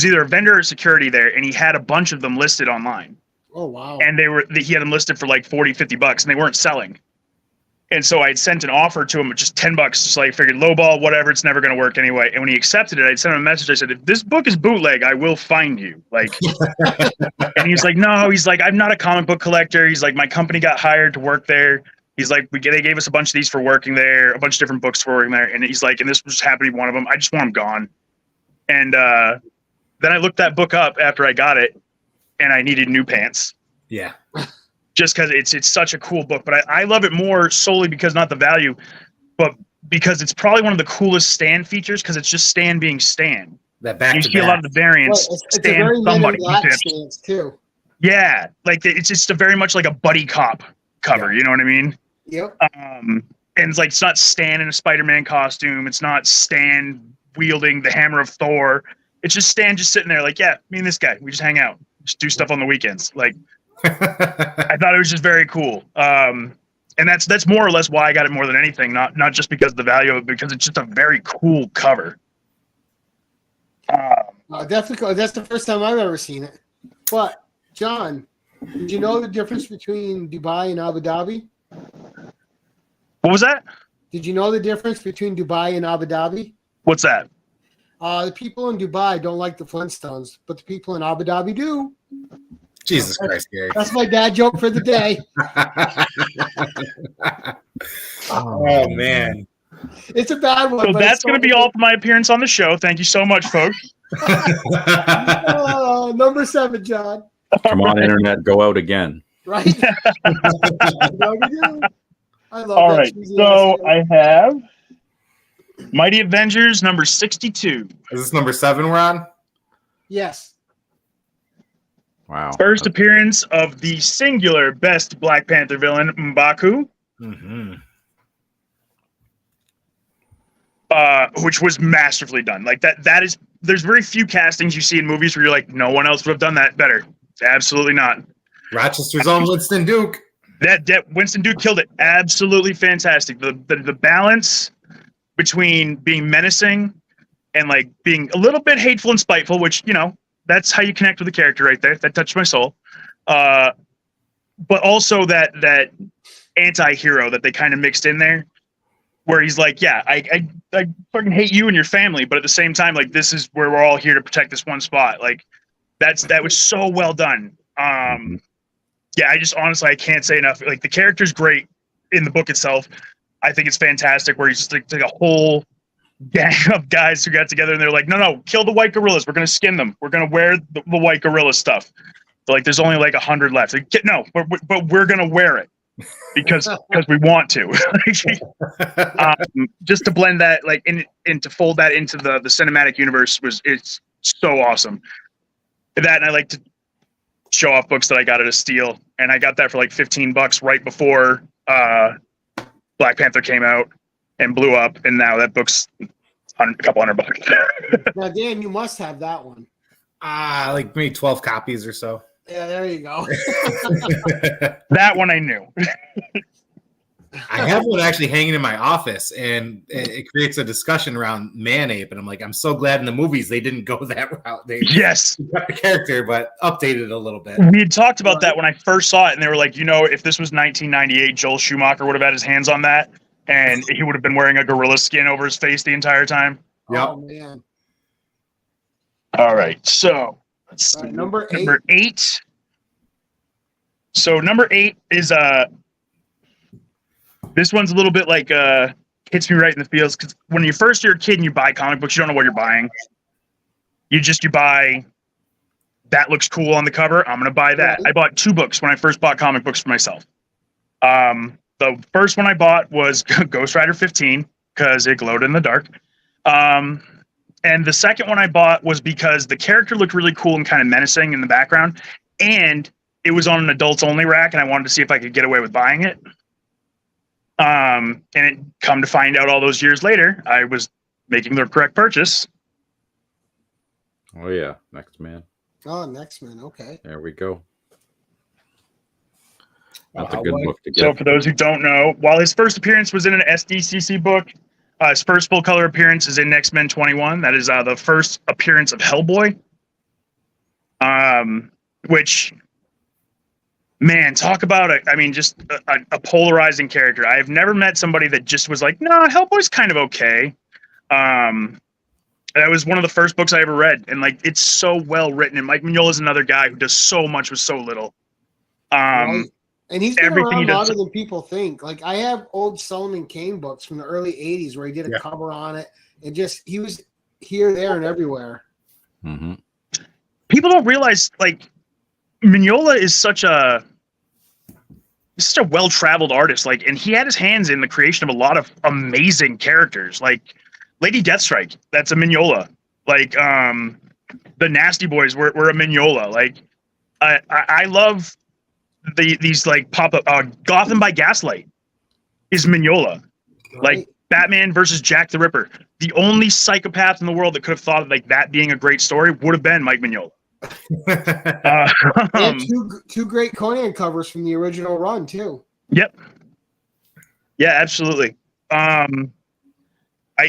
either a vendor or security there, and he had a bunch of them listed online. Oh, wow. And he had them listed for like $40-$50, and they weren't selling. And so I had sent an offer to him of just $10, just like, figured lowball, whatever, it's never going to work anyway. And when he accepted it, I sent him a message. I said, "If this book is bootleg, I will find you." Like, and he's like, "No," he's like, "I'm not a comic book collector." He's like, "My company got hired to work there." He's like, they gave us a bunch of these for working there, a bunch of different books for working there. And he's like, and this just happened to be one of them. I just want them gone. And then I looked that book up after I got it, and I needed new pants. Yeah. Just because it's such a cool book. But I love it more solely because not the value, but because it's probably one of the coolest Stan features, because it's just Stan being Stan. That back you to see back. a lot of the variants. Well, it's a very somebody stance too. Yeah, like it's just a very much like a buddy cop cover. Yeah. You know what I mean? Yep. And it's like, it's not Stan in a Spider-Man costume. It's not Stan wielding the hammer of Thor. It's just Stan just sitting there like, yeah, me and this guy, we just hang out, just do stuff on the weekends. Like, I thought it was just very cool. And that's more or less why I got it more than anything. Not just because of the value of it, because it's just a very cool cover. Definitely, that's the first time I've ever seen it. But John, did you know the difference between Dubai and Abu Dhabi? What was that? Did you know the difference between Dubai and Abu Dhabi? What's that? The people in Dubai don't like the Flintstones, but the people in Abu Dhabi do. Jesus Christ, Gary. That's my dad joke for the day. Oh, man. It's a bad one. So that's going to be all for my appearance on the show. Thank you so much, folks. Number 7, John. Come on, internet, go out again. Right? I love all that. right. So I have Mighty Avengers number 62. Is this number 7 we're on? Yes. Wow. First appearance of the singular best Black Panther villain, M'Baku. Mm-hmm. Which was masterfully done. Like that is, there's very few castings you see in movies where you're like, no one else would have done that better. Absolutely not. Rochester's own Winston Duke. That Winston Duke killed it. Absolutely fantastic. The balance between being menacing and like being a little bit hateful and spiteful, which, you know, that's how you connect with the character right there. That touched my soul. But also that anti-hero that they kind of mixed in there, where he's like, yeah, I fucking hate you and your family, but at the same time, like, this is where we're all here to protect this one spot. Like, that was so well done. Yeah, I just honestly, I can't say enough. Like, the character's great in the book itself. I think it's fantastic where he's just like a whole gang of guys who got together and they're like, no, kill the white gorillas. We're going to skin them. We're going to wear the white gorilla stuff. But like, there's only like 100 left. Like, no, but we're going to wear it because we want to. Just to blend that, like, and to fold that into the cinematic universe it's so awesome. That, and I like to show off books that I got at a steal, and I got that for like $15 right before Black Panther came out and blew up, and now that book's a couple $100. Now, Dan, you must have that one. Like maybe 12 copies or so. Yeah, there you go. That one I knew. I have one actually hanging in my office, and it creates a discussion around Man-Ape, and I'm like, I'm so glad in the movies they didn't go that route. They Yes. got the character, but updated it a little bit. We had talked about that when I first saw it, and they were like, you know, if this was 1998, Joel Schumacher would have had his hands on that, and he would have been wearing a gorilla skin over his face the entire time. Yep. Oh, man. All right, so let's see. Number 8. Number 8. So number 8 is this one's a little bit like hits me right in the feels, because when you're a kid and you buy comic books, you don't know what you're buying. You buy, that looks cool on the cover, I'm gonna buy that. I bought 2 books when I first bought comic books for myself. The first one I bought was Ghost Rider 15 because it glowed in the dark. And the second one I bought was because the character looked really cool and kind of menacing in the background, and it was on an adults only rack, and I wanted to see if I could get away with buying it. And it come to find out all those years later, I was making the correct purchase. Oh yeah, Next Man. Oh, Next Man. Okay. There we go. That's Wow, a good what? book to get. So for those who don't know, while his first appearance was in an SDCC book, his first full color appearance is in X-Men 21. That is the first appearance of Hellboy. Which, man, talk about just a polarizing character. I've never met somebody that just was like, no, Hellboy's kind of okay. That was one of the first books I ever read, and like, it's so well written. And Mike Mignola is another guy who does so much with so little. Right. And he's been everything around he does- longer than people think. Like, I have old Solomon Kane books from the early 80s where he did a cover on it, and he was here, there, and everywhere. Mm-hmm. People don't realize, like, Mignola is such a well-traveled artist, like, and he had his hands in the creation of a lot of amazing characters, like Lady Deathstrike. That's a Mignola. Like, the Nasty Boys were a Mignola. Like, I love these like pop-up. Gotham by Gaslight is Mignola. Right? Like, Batman versus Jack the Ripper. The only psychopath in the world that could have thought of like that being a great story would have been Mike Mignola. And two great Conan covers from the original run too. Yep. Yeah, absolutely.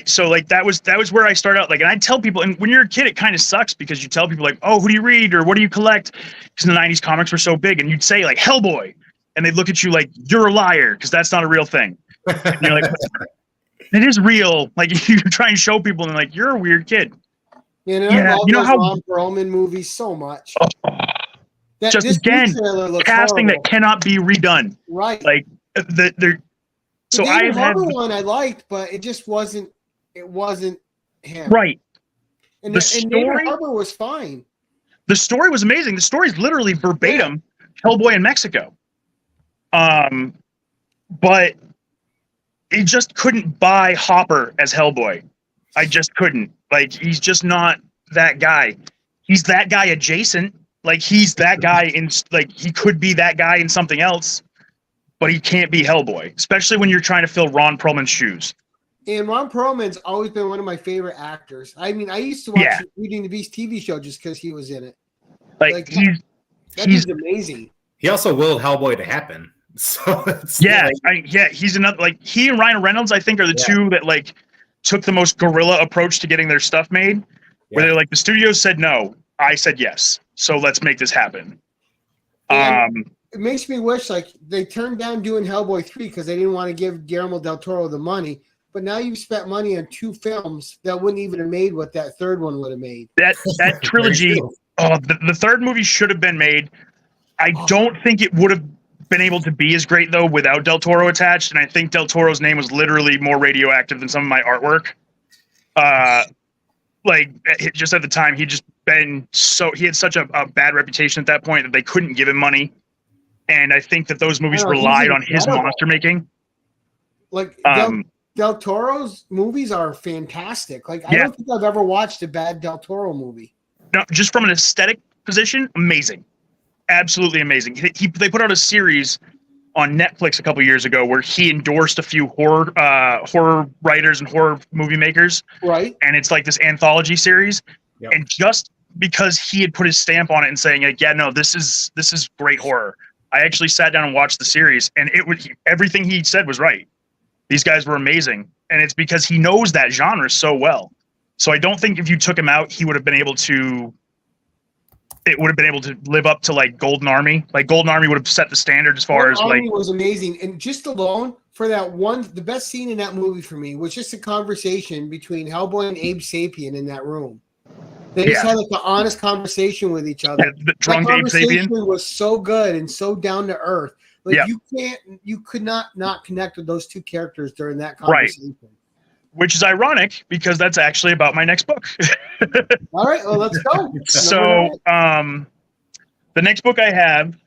So like that was where I started out. Like, and I tell people, and when you're a kid, it kind of sucks because you tell people like, oh, who do you read or what do you collect? Because in the 90s comics were so big, and you'd say like Hellboy, and they'd look at you like you're a liar because that's not a real thing. And you're like, it is real. Like, you try and show people, and they're like, you're a weird kid. And Yeah, I love you know those how- Ron Perlman movies so much. Just this new again, trailer looks casting horrible. that cannot be redone. Right. Like, they're so the I David had Harbour one I liked, but it just wasn't. It wasn't him. right. And The and David story- Harbour was fine. The story was amazing. The story is literally verbatim Hellboy in Mexico. But it just couldn't buy Hopper as Hellboy. I just couldn't. Like, he's just not that guy. He's that guy adjacent. Like, he's that guy in, like, he could be that guy in something else. but he can't be Hellboy, especially when you're trying to fill Ron Perlman's shoes. And Ron Perlman's always been one of my favorite actors. I mean, I used to watch the Beauty and the Beast TV show just because he was in it. Like he's amazing. He also willed Hellboy to happen. So he's another, like, he and Ryan Reynolds, I think, are the two that like took the most guerrilla approach to getting their stuff made. Where they're like, the studio said no, I said yes, so let's make this happen. It makes me wish like they turned down doing Hellboy 3 because they didn't want to give Guillermo del Toro the money. But now you've spent money on 2 films that wouldn't even have made what that third one would have made. That trilogy, the third movie should have been made. I don't think it would have been able to be as great, though, without Del Toro attached. And I think Del Toro's name was literally more radioactive than some of my artwork. Just at the time, he had such a bad reputation at that point that they couldn't give him money. And I think that those movies relied on his monster making. Like, Del Toro's movies are fantastic. Like, I don't think I've ever watched a bad Del Toro movie. No, just from an aesthetic position, amazing. Absolutely amazing. They put out a series on Netflix a couple years ago where he endorsed a few horror writers and horror movie makers. Right. And it's like this anthology series. Yep. And just because he had put his stamp on it and saying, like, yeah, no, this is great horror, I actually sat down and watched the series, and everything he said was right. These guys were amazing, and it's because he knows that genre so well. So I don't think if you took him out, he would have been able to. It would have been able to live up to like Golden Army. Like Golden Army would have set the standard as far as Army was amazing, and just alone for that one, the best scene in that movie for me was just a conversation between Hellboy and Abe Sapien in that room. They just had like an honest conversation with each other. The drunk Abe Sapien was so good and so down to earth. Like you could not connect with those two characters during that conversation. Right. Which is ironic because that's actually about my next book. All right, well, let's go. So, the next book I have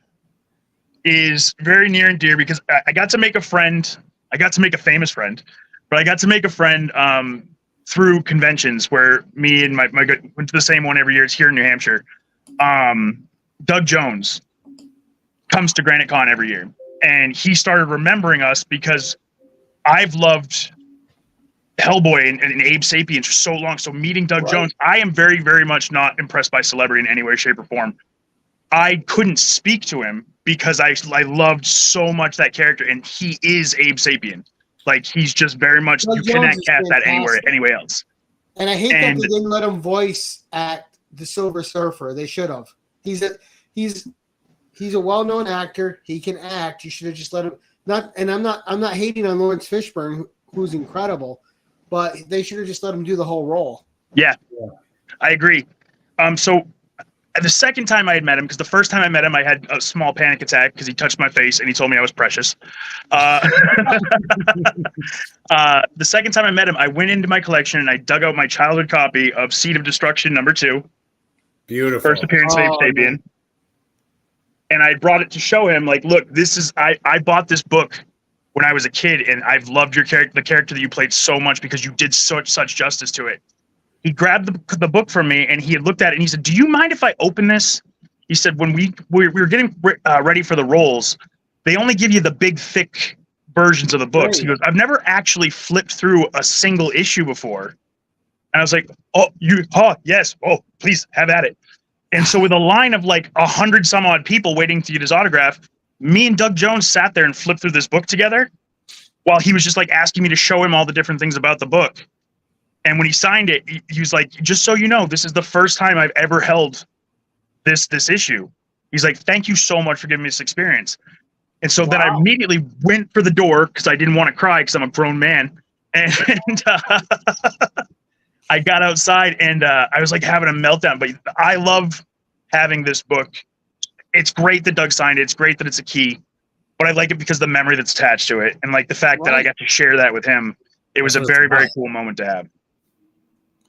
is very near and dear because I got to make a friend. I got to make a famous friend, but I got to make a friend through conventions where me and my went to the same one every year. It's here in New Hampshire. Doug Jones comes to Granite Con every year, and he started remembering us because I've loved Hellboy and Abe Sapien for so long. So meeting Doug Jones, I am very, very much not impressed by celebrity in any way, shape, or form. I couldn't speak to him because I loved so much that character, and he is Abe Sapien. Like, he's just very much, you cannot cast that anywhere else. And I hate that they didn't let him voice act the Silver Surfer. They should have. He's a well-known actor. He can act. You should have just let him. I'm not hating on Lawrence Fishburne, who's incredible, but they should have just let him do the whole role. Yeah. I agree. So the second time I had met him, because the first time I met him, I had a small panic attack because he touched my face and he told me I was precious. The second time I met him, I went into my collection and I dug out my childhood copy of Seed of Destruction #2. Beautiful. First appearance of Abe Sapien. And I brought it to show him, like, look, I bought this book when I was a kid, and I've loved your character, the character that you played so much because you did such justice to it. He grabbed the book from me, and he had looked at it, and he said, "Do you mind if I open this?" He said, "When we were getting ready for the roles, they only give you the big, thick versions of the books." He goes, "I've never actually flipped through a single issue before." And I was like, yes, please have at it. And so with a line of like 100 some odd people waiting to get his autograph, me and Doug Jones sat there and flipped through this book together while he was just like asking me to show him all the different things about the book. And when he signed it, he was like, "Just so you know, this is the first time I've ever held this issue." He's like, "Thank you so much for giving me this experience." And so then I immediately went for the door because I didn't want to cry because I'm a grown man. And I got outside and I was like having a meltdown. But I love having this book. It's great that Doug signed it. It's great that it's a key. But I like it because of the memory that's attached to it. And like the fact that I got to share that with him. It was a very, very cool moment to have.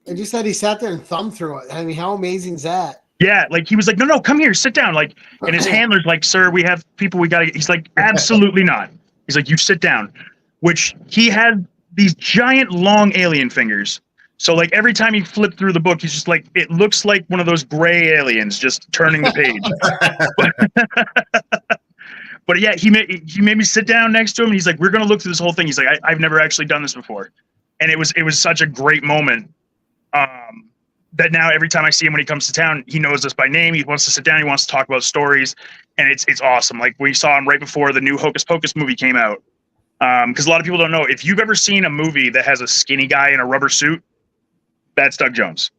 And you said he sat there and thumbed through it. I mean, how amazing is that? Yeah, like he was like, no, come here, sit down. Like, and his handler's like, "Sir, we have people we gotta." He's like, "Absolutely not." He's like, "You sit down," which he had these giant long alien fingers. So like every time he flipped through the book, he's just like, it looks like one of those gray aliens just turning the page. But yeah, he made me sit down next to him, and he's like, "We're gonna look through this whole thing." He's like, "I've never actually done this before," and it was such a great moment. That now every time I see him when he comes to town, he knows us by name. He wants to sit down. He wants to talk about stories, and it's awesome. Like we saw him right before the new Hocus Pocus movie came out. Because a lot of people don't know, if you've ever seen a movie that has a skinny guy in a rubber suit, that's Doug Jones.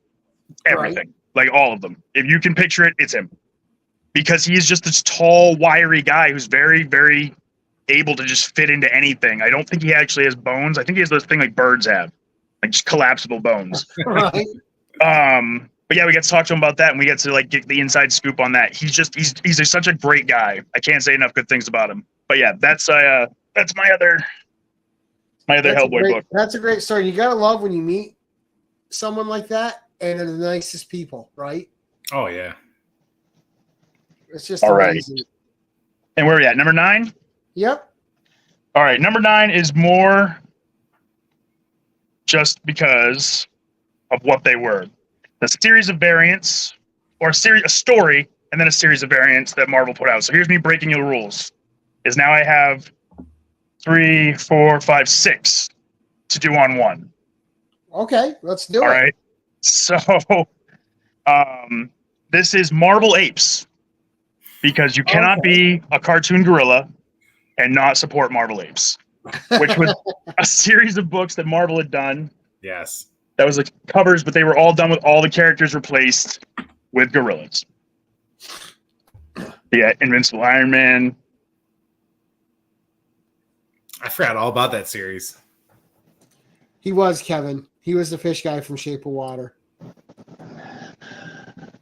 Everything, like all of them. If you can picture it, it's him. Because he's just this tall, wiry guy who's very, very able to just fit into anything. I don't think he actually has bones. I think he has those thing like birds have, like just collapsible bones. Right. But yeah, we get to talk to him about that, and we get to like get the inside scoop on that. He's such a great guy. I can't say enough good things about him. But yeah, that's my other Hellboy book. That's a great story. You gotta love when you meet someone like that, and they're the nicest people, right? Oh yeah. It's just all amazing. Right. And where are we at? Number 9? Yep. All right, number 9 is more just because of what they were. The series of variants, or a story, and then a series of variants that Marvel put out. So here's me breaking your rules. Is now I have 3, 4, 5, 6 to do on one. Okay, let's do it. All right. So this is Marvel Apes, because you cannot be a cartoon gorilla and not support Marvel Apes, which was a series of books that Marvel had done. Yes. That was like covers, but they were all done with all the characters replaced with gorillas. Yeah, Invincible Iron Man. I forgot all about that series. He was Kevin. He was the fish guy from Shape of Water.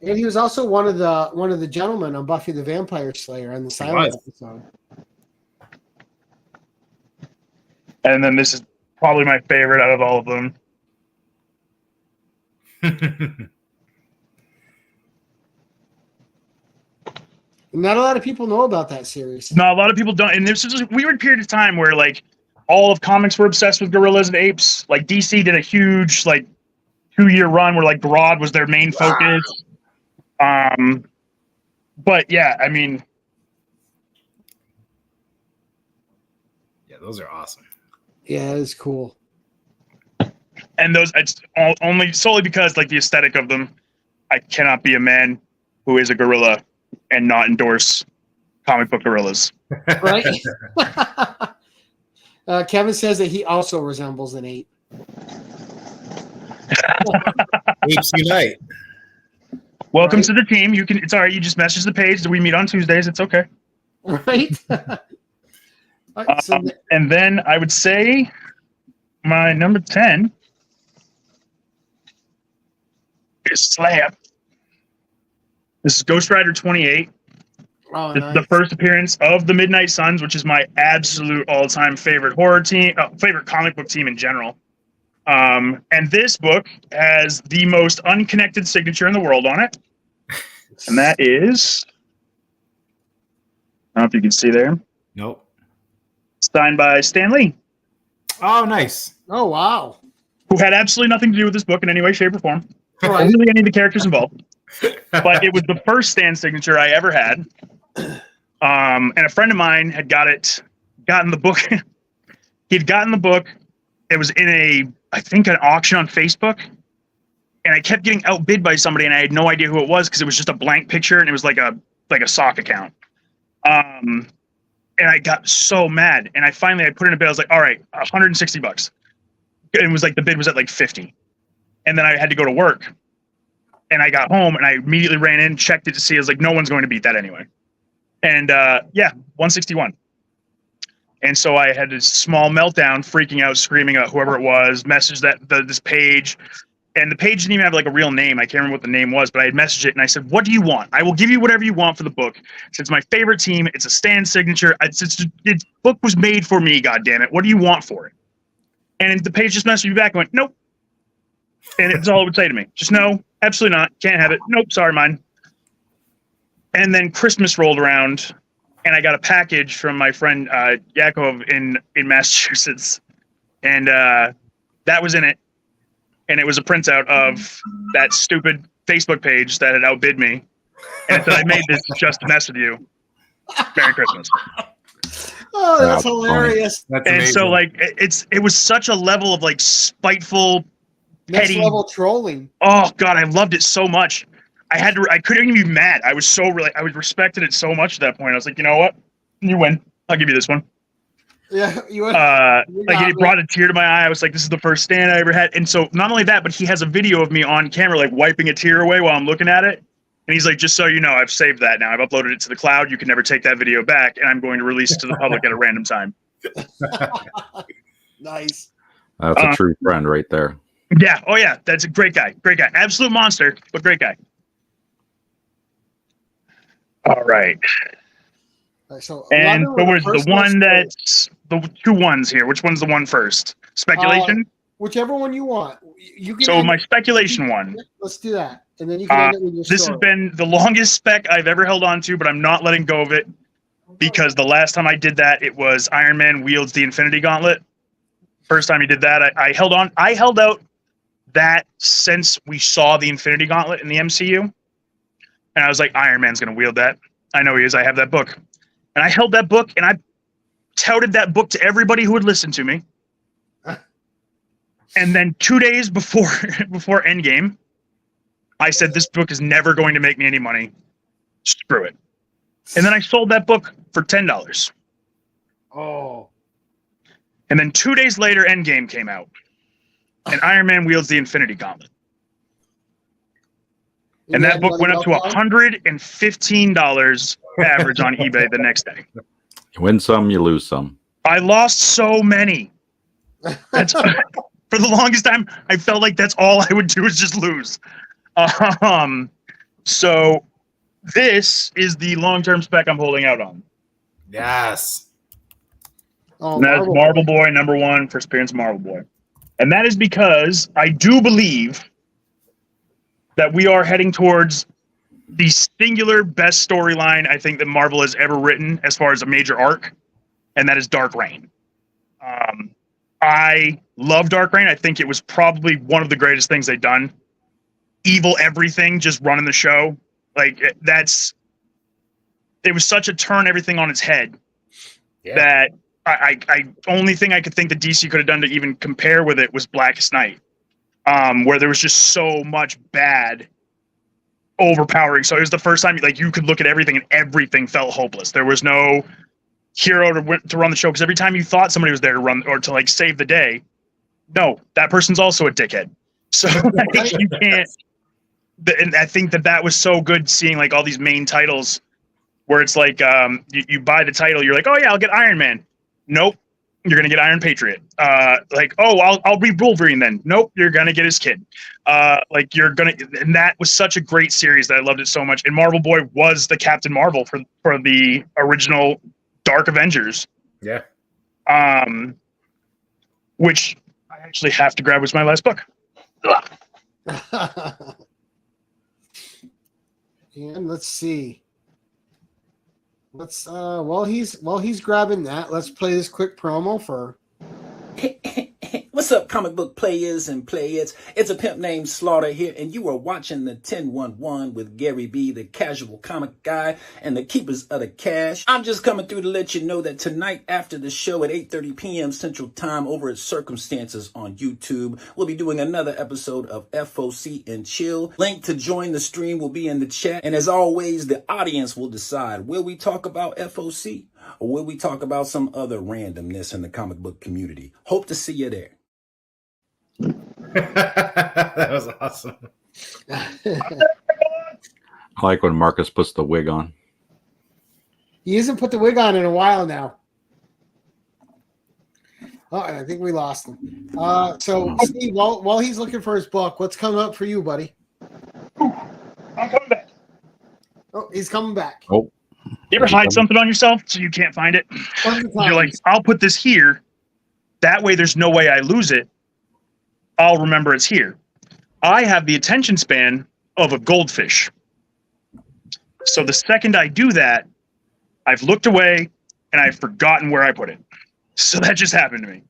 And he was also one of the gentlemen on Buffy the Vampire Slayer on the silent episode. And then this is probably my favorite out of all of them. Not a lot of people know about that series. No, a lot of people don't. And this was a weird period of time where like all of comics were obsessed with gorillas and apes. Like DC did a huge like 2-year run where like Grodd was their main focus. But yeah, I mean, yeah, those are awesome. Yeah, it's cool. And those it's only solely because like the aesthetic of them. I cannot be a man who is a gorilla and not endorse comic book gorillas. Right? Kevin says that he also resembles an ape. Apes unite. Welcome to the team. You can. It's all right. You just message the page that we meet on Tuesdays. It's okay. Right. Right, so and then I would say my number 10 is Slab. This is Ghost Rider 28. oh, This nice. is the first appearance of the Midnight Suns, which is my absolute all-time favorite horror team, favorite comic book team in general. And this book has the most unconnected signature in the world on it. And that is, I don't know if you can see there, Nope. signed by Stan Lee, Oh, nice. Oh, wow. who had absolutely nothing to do with this book in any way, shape, or form. Right. Really any of the characters involved. But it was the first Stan signature I ever had. And a friend of mine had gotten the book. He'd gotten the book. It was in I think an auction on Facebook. And I kept getting outbid by somebody, and I had no idea who it was because it was just a blank picture, and it was like a sock account. And I got so mad, and I put in a bid. I was like, all right, $160. And it was like the bid was at like 50. And then I had to go to work. And I got home, and I immediately ran in, checked it to see. I was like, no one's going to beat that anyway. And yeah, 161. And so I had this small meltdown, freaking out, screaming at whoever it was, messaged this page. And the page didn't even have like a real name. I can't remember what the name was, but I had messaged it, and I said, what do you want? I will give you whatever you want for the book. It's my favorite team. It's a Stan signature. Its book was made for me, goddammit. What do you want for it? And the page just messaged me back and went, nope. And it's all it would say to me. Just no, absolutely not. Can't have it. Nope, sorry, mine. And then Christmas rolled around, and I got a package from my friend Yakov in Massachusetts. And that was in it. And it was a printout of that stupid Facebook page that had outbid me. And it said, I made this just to mess with you. Merry Christmas. Oh, that's That's funny. hilarious. That's And amazing. so like it was such a level of like spiteful, Next petty. level trolling. Oh God, I loved it so much. I couldn't even be mad. I was respected it so much at that point. I was like, you know what? You win. I'll give you this one. Yeah, you Like got it me. brought a tear to my eye. I was like, this is the first stand I ever had. And so not only that, but he has a video of me on camera, like wiping a tear away while I'm looking at it. And he's like, just so you know, I've saved that now. I've uploaded it to the cloud. You can never take that video back. And I'm going to release it to the public at a random time. Nice. That's a true friend right there. Yeah. Oh yeah. That's a great guy. Great guy. Absolute monster, but great guy. All right. All right, so And 11 so was was the personal one story. that's the two ones here. Which one's the one first? Speculation? Whichever one you want. You can So end my it- speculation one. Let's do that, and then you can end it with your This story. has been the longest spec I've ever held on to, but I'm not letting go of it because the last time I did that, it was Iron Man wields the Infinity Gauntlet. First time he did that, I held on. I held out that since we saw the Infinity Gauntlet in the MCU. And I was like, Iron Man's going to wield that. I know he is. I have that book. And I held that book, and I touted that book to everybody who would listen to me. And then 2 days before Endgame, I said, this book is never going to make me any money. Screw it. And then I sold that book for $10. Oh, And then 2 days later, Endgame came out. And Iron Man wields the Infinity Gauntlet. And that book went up to $115 average on eBay the next day. You win some, you lose some. I lost so many. That's for the longest time. I felt like that's all I would do is just lose. So this is the long-term spec I'm holding out on. Yes. Oh, And that is Marvel Boy #1, first appearance of Marvel Boy. And that is because I do believe that we are heading towards the singular best storyline I think that Marvel has ever written as far as a major arc, and that is Dark Reign. I love Dark Reign. I think it was probably one of the greatest things they've done. Evil everything, just running the show. Like it was such a turn everything on its head that I only thing I could think that DC could have done to even compare with it was Blackest Night, where there was just so much bad overpowering. So it was the first time like you could look at everything and everything felt hopeless. There was no hero to run the show because every time you thought somebody was there to run or to like save the day, no, that person's also a dickhead. So like, you can't. And I think that was so good seeing like all these main titles where it's like you buy the title, you're like, oh yeah, I'll get Iron Man. Nope, you're gonna get Iron Patriot. Like, oh, I'll read Wolverine then. Nope, you're gonna get his kid. Like you're gonna, and that was such a great series that I loved it so much. And Marvel Boy was the Captain Marvel for the original Dark Avengers. Yeah. Which I actually have to grab was my last book. And let's see. Let's while he's grabbing that, let's play this quick promo for. What's up, comic book players and players? It's a pimp named Slaughter here, and you are watching the 1011 with Gary B, the casual comic guy, and the keepers of the cash. I'm just coming through to let you know that tonight after the show at 8:30 p.m. Central Time over at Circumstances on YouTube, we'll be doing another episode of FOC and Chill. Link to join the stream will be in the chat, and as always, the audience will decide, will we talk about FOC or will we talk about some other randomness in the comic book community? Hope to see you there. That was awesome. I like when Marcus puts the wig on. He hasn't put the wig on in a while now. Oh, I think we lost him. So, Steve, while he's looking for his book, what's coming up for you, buddy? I'm coming back. Oh, he's coming back. Oh, You ever hide something on yourself so you can't find it? You're like, I'll put this here. That way there's no way I lose it. I'll remember it's here. I have the attention span of a goldfish. So the second I do that, I've looked away and I've forgotten where I put it. So that just happened to me.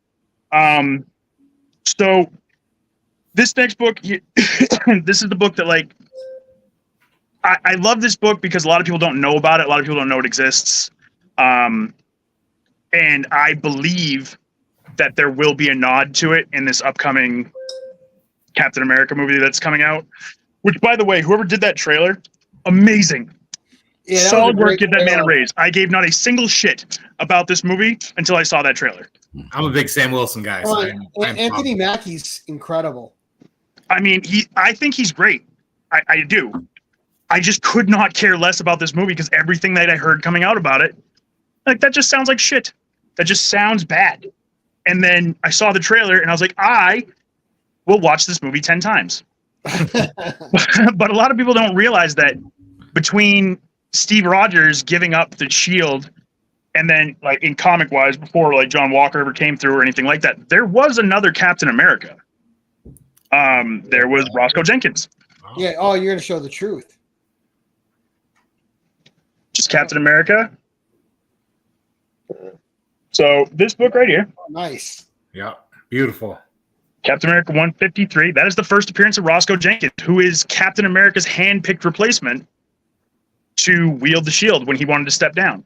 So this next book, this is the book that like, I love this book because a lot of people don't know about it. A lot of people don't know it exists. And And I believe that there will be a nod to it in this upcoming Captain America movie that's coming out. Which, by the way, whoever did that trailer, amazing. Yeah, that was a Solid work, great give that man a trailer. raise. I gave not a single shit about this movie until I saw that trailer. I'm a big Sam Wilson guy. So I'm Anthony Mackie's incredible. I mean, I think he's great. I do. I just could not care less about this movie because everything that I heard coming out about it, like, that just sounds like shit. That just sounds bad. And then I saw the trailer and I was like, I will watch this movie 10 times. But a lot of people don't realize that between Steve Rogers giving up the shield and then, like, in comic wise, before like John Walker ever came through or anything like that, there was another Captain America. There was Roscoe Jenkins. Yeah. Oh, you're gonna show the truth. Just Captain America. So this book right here, Oh, nice. Yeah, beautiful. Captain America 153, that is the first appearance of Roscoe Jenkins, who is Captain America's hand-picked replacement to wield the shield when he wanted to step down.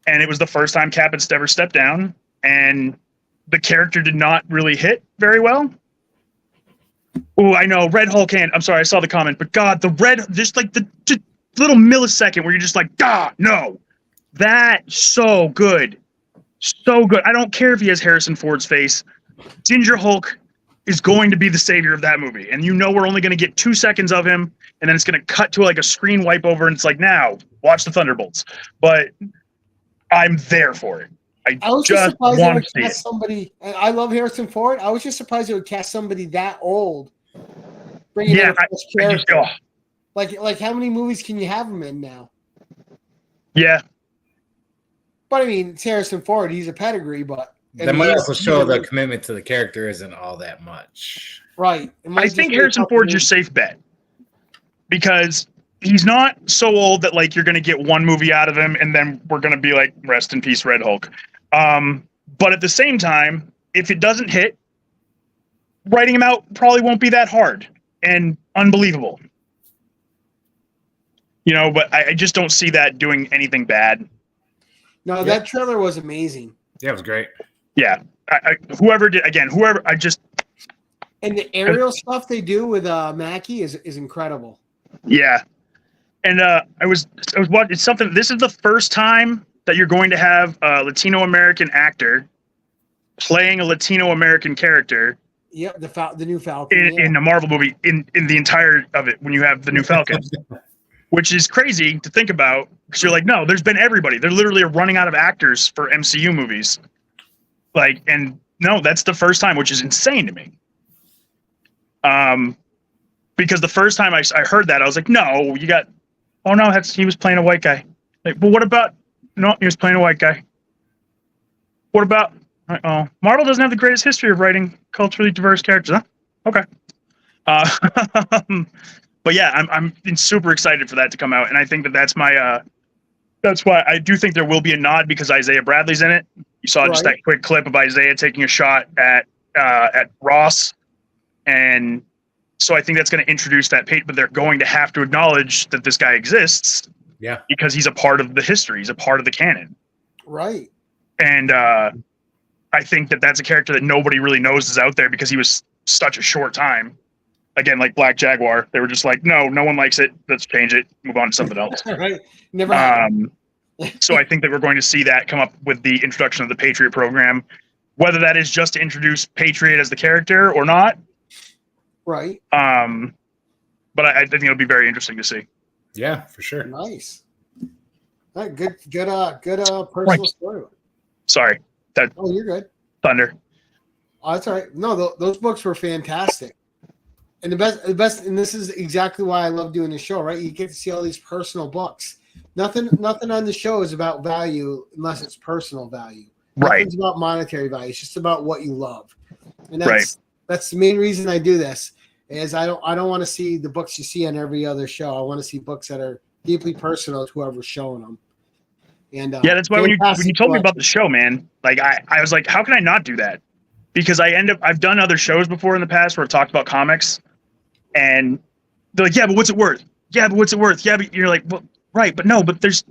And it was the first time Cap had ever stepped down, and the character did not really hit very well. Oh, I know, Red Hulk hand. I'm sorry, I saw the comment, but God, the red, just like the little millisecond where you're just like, no. That's so good. So good. I don't care if he has Harrison Ford's face. Ginger Hulk is going to be the savior of that movie. And you know we're only going to get 2 seconds of him, and then it's going to cut to like a screen wipe over, and it's like, now, watch the Thunderbolts. But I'm there for it. I was just just surprised they want would to see cast it. somebody. And I love Harrison Ford. I was just surprised they would cast somebody that old. Bringing Yeah, in a fresh I just, character. oh, Like how many movies can you have him in now? yeah. But I mean, it's Harrison Ford. He's a pedigree, but That might also show the commitment to the character isn't all that much. right. It might I just think be a Harrison couple Ford's your movies. safe bet because he's not so old that like you're going to get one movie out of him and then we're going to be like, rest in peace, Red Hulk. But at the same time, if it doesn't hit, writing him out probably won't be that hard and unbelievable. You know, but I just don't see that doing anything bad. No, that trailer was amazing. Yeah, it was great. Yeah. Whoever did, again, I just, And the aerial stuff they do with Mackie is incredible. yeah. And I was watching something. This is the first time that you're going to have a Latino American actor playing a Latino American character Yep, the new Falcon. in a Marvel movie in the entire of it when you have the new Falcon, which is crazy to think about because you're like, no, there's been everybody. They're literally running out of actors for MCU movies. Like, and no, that's the first time, which is insane to me. Because the first time I heard that, I was like, no, you got, oh no, he was playing a white guy. Like, but what about, no, he was playing a white guy. What about, oh, Marvel doesn't have the greatest history of writing culturally diverse characters, huh? Okay. But yeah, I'm super excited for that to come out, and I think that's my that's why I do think there will be a nod because Isaiah Bradley's in it. You saw just that quick clip of Isaiah taking a shot at Ross, and so I think that's going to introduce that page. But they're going to have to acknowledge that this guy exists, Yeah, because he's a part of the history. He's a part of the canon, Right. and I think that's a character that nobody really knows is out there because he was such a short time. Again, like Black Jaguar, they were just like, no one likes it. Let's change it. Move on to something else. Right. Never happened. So I think that we're going to see that come up with the introduction of the Patriot program, whether that is just to introduce Patriot as the character or not. Right. But I think it'll be very interesting to see. yeah, for sure. Nice. All right, good personal story. Sorry, that Oh, you're good. Thunder. Oh, that's all right. No, those books were fantastic. And the best, and this is exactly why I love doing the show, right? You get to see all these personal books. Nothing on the show is about value unless it's personal value. Right. Nothing's about monetary value. It's just about what you love. And that's the main reason I do this. Is I don't want to see the books you see on every other show. I want to see books that are deeply personal to whoever's showing them. And Yeah, that's why when you told me about the show, man, like I was like, how can I not do that? Because I've done other shows before in the past where I've talked about comics, and they're like, yeah, but what's it worth? Yeah, but what's it worth? Yeah, but you're like, well, right, but no, but there's,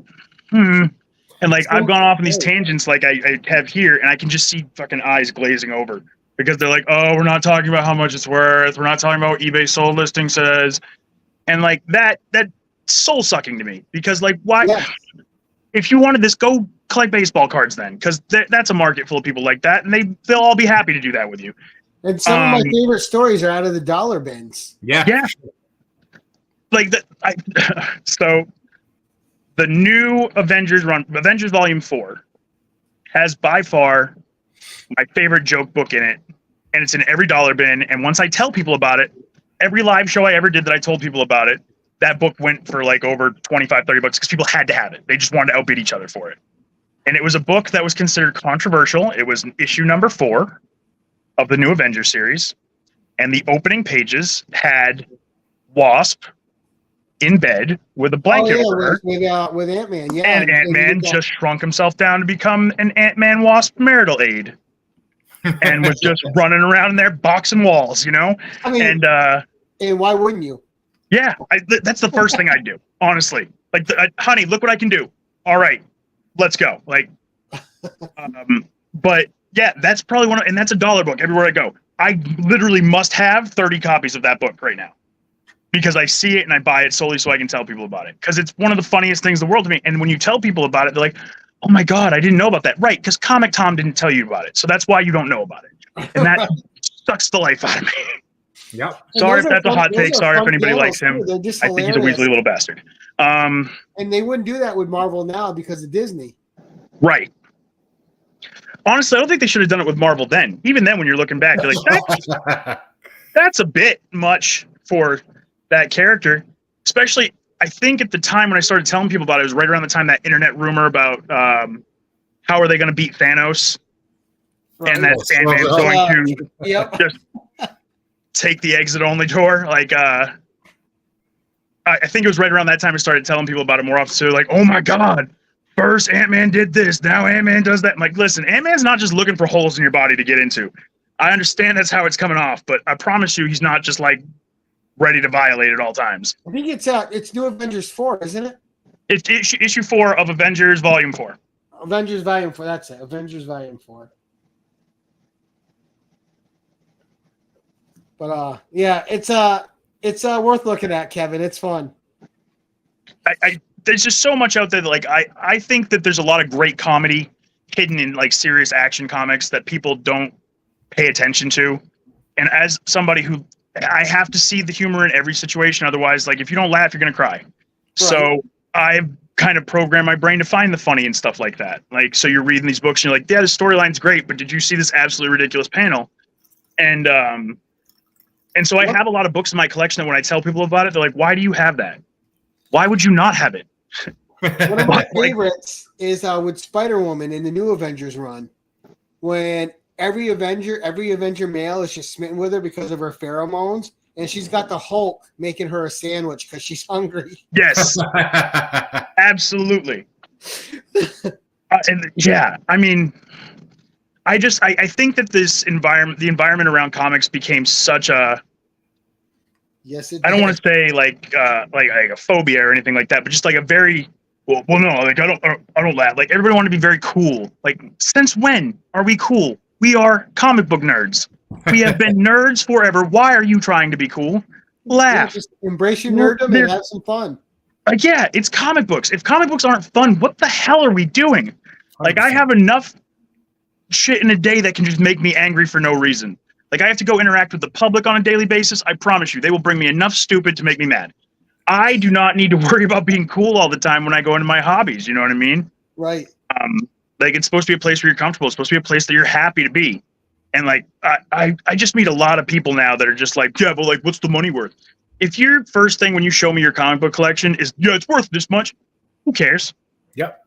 And like I've gone off on these tangents like I have here, and I can just see fucking eyes glazing over because they're like, oh, we're not talking about how much it's worth. We're not talking about what eBay sold listing says. And like that's soul sucking to me because like why? Yeah. If you wanted this, go collect baseball cards then, because that's a market full of people like that, and they'll all be happy to do that with you. And some of my favorite stories are out of the dollar bins. Yeah. Like so the new Avengers run, Avengers Volume 4, has by far my favorite joke book in it, and it's in every dollar bin. And once I tell people about it, every live show I ever did that I told people about it, that book went for like over $25, $30 because people had to have it. They just wanted to outbid each other for it. And it was a book that was considered controversial. It was issue number 4 of the new Avengers series. And the opening pages had Wasp in bed with a blanket over her. With Ant-Man. Yeah. And Ant-Man just shrunk himself down to become an Ant-Man Wasp marital aid. And was just running around in there boxing walls, you know? I mean, and why wouldn't you? Yeah, that's the first thing I'd do, honestly. Like, honey, look what I can do. All right, let's go. Like, but yeah, that's probably and that's a dollar book everywhere I go. I literally must have 30 copies of that book right now because I see it and I buy it solely so I can tell people about it because it's one of the funniest things in the world to me. And when you tell people about it, they're like, oh my God, I didn't know about that. Right, because Comic Tom didn't tell you about it. So that's why you don't know about it. And that sucks the life out of me. Yep. Sorry if that's a hot take. Sorry if anybody likes him. I think he's a weaselly little bastard. And they wouldn't do that with Marvel now because of Disney. Right. Honestly, I don't think they should have done it with Marvel then. Even then, when you're looking back, you're like, that's a bit much for that character. Especially, I think at the time when I started telling people about it, it was right around the time that internet rumor about how are they going to beat Thanos. Right. And that Ant-Man's going to just take the exit only door. Like I think it was right around that time I started telling people about it more often. So like, oh my God, first Ant-Man did this, now Ant-Man does that. I'm like, listen, Ant-Man's not just looking for holes in your body to get into. I understand that's how it's coming off, but I promise you he's not just like ready to violate at all times. I think it's New Avengers 4, isn't it? It's issue 4 of Avengers Volume 4. Avengers Volume 4, that's it. Avengers Volume 4. But yeah, it's worth looking at, Kevin. It's fun. There's just so much out there that like I think that there's a lot of great comedy hidden in like serious action comics that people don't pay attention to. And as somebody who I have to see the humor in every situation, otherwise, like if you don't laugh, you're gonna cry. Right. So I've kind of programmed my brain to find the funny and stuff like that. Like, so you're reading these books and you're like, yeah, the storyline's great, but did you see this absolutely ridiculous panel? And so I have a lot of books in my collection that when I tell people about it, they're like, why do you have that? Why would you not have it? One of my favorites is with Spider-Woman in the new Avengers run. When every Avenger male is just smitten with her because of her pheromones, and she's got the Hulk making her a sandwich because she's hungry. Yes. Absolutely. And yeah, I mean, I think that this environment, the environment around comics became such a, yes, I don't want to say like a phobia or anything like that, but just like a very, well, no, like I don't laugh. Like everybody wanted to be very cool. Like since when are we cool? We are comic book nerds. We have been nerds forever. Why are you trying to be cool? Laugh. Yeah, just embrace your nerddom and have some fun. Yeah, it's comic books. If comic books aren't fun, what the hell are we doing? 100%. Like I have enough shit in a day that can just make me angry for no reason. Like I have to go interact with the public on a daily basis. I promise you, they will bring me enough stupid to make me mad. I do not need to worry about being cool all the time when I go into my hobbies. You know what I mean? Right. Like it's supposed to be a place where you're comfortable. It's supposed to be a place that you're happy to be. And like, I just meet a lot of people now that are just like, yeah, but like, what's the money worth? If your first thing when you show me your comic book collection is, yeah, it's worth this much, who cares? Yep.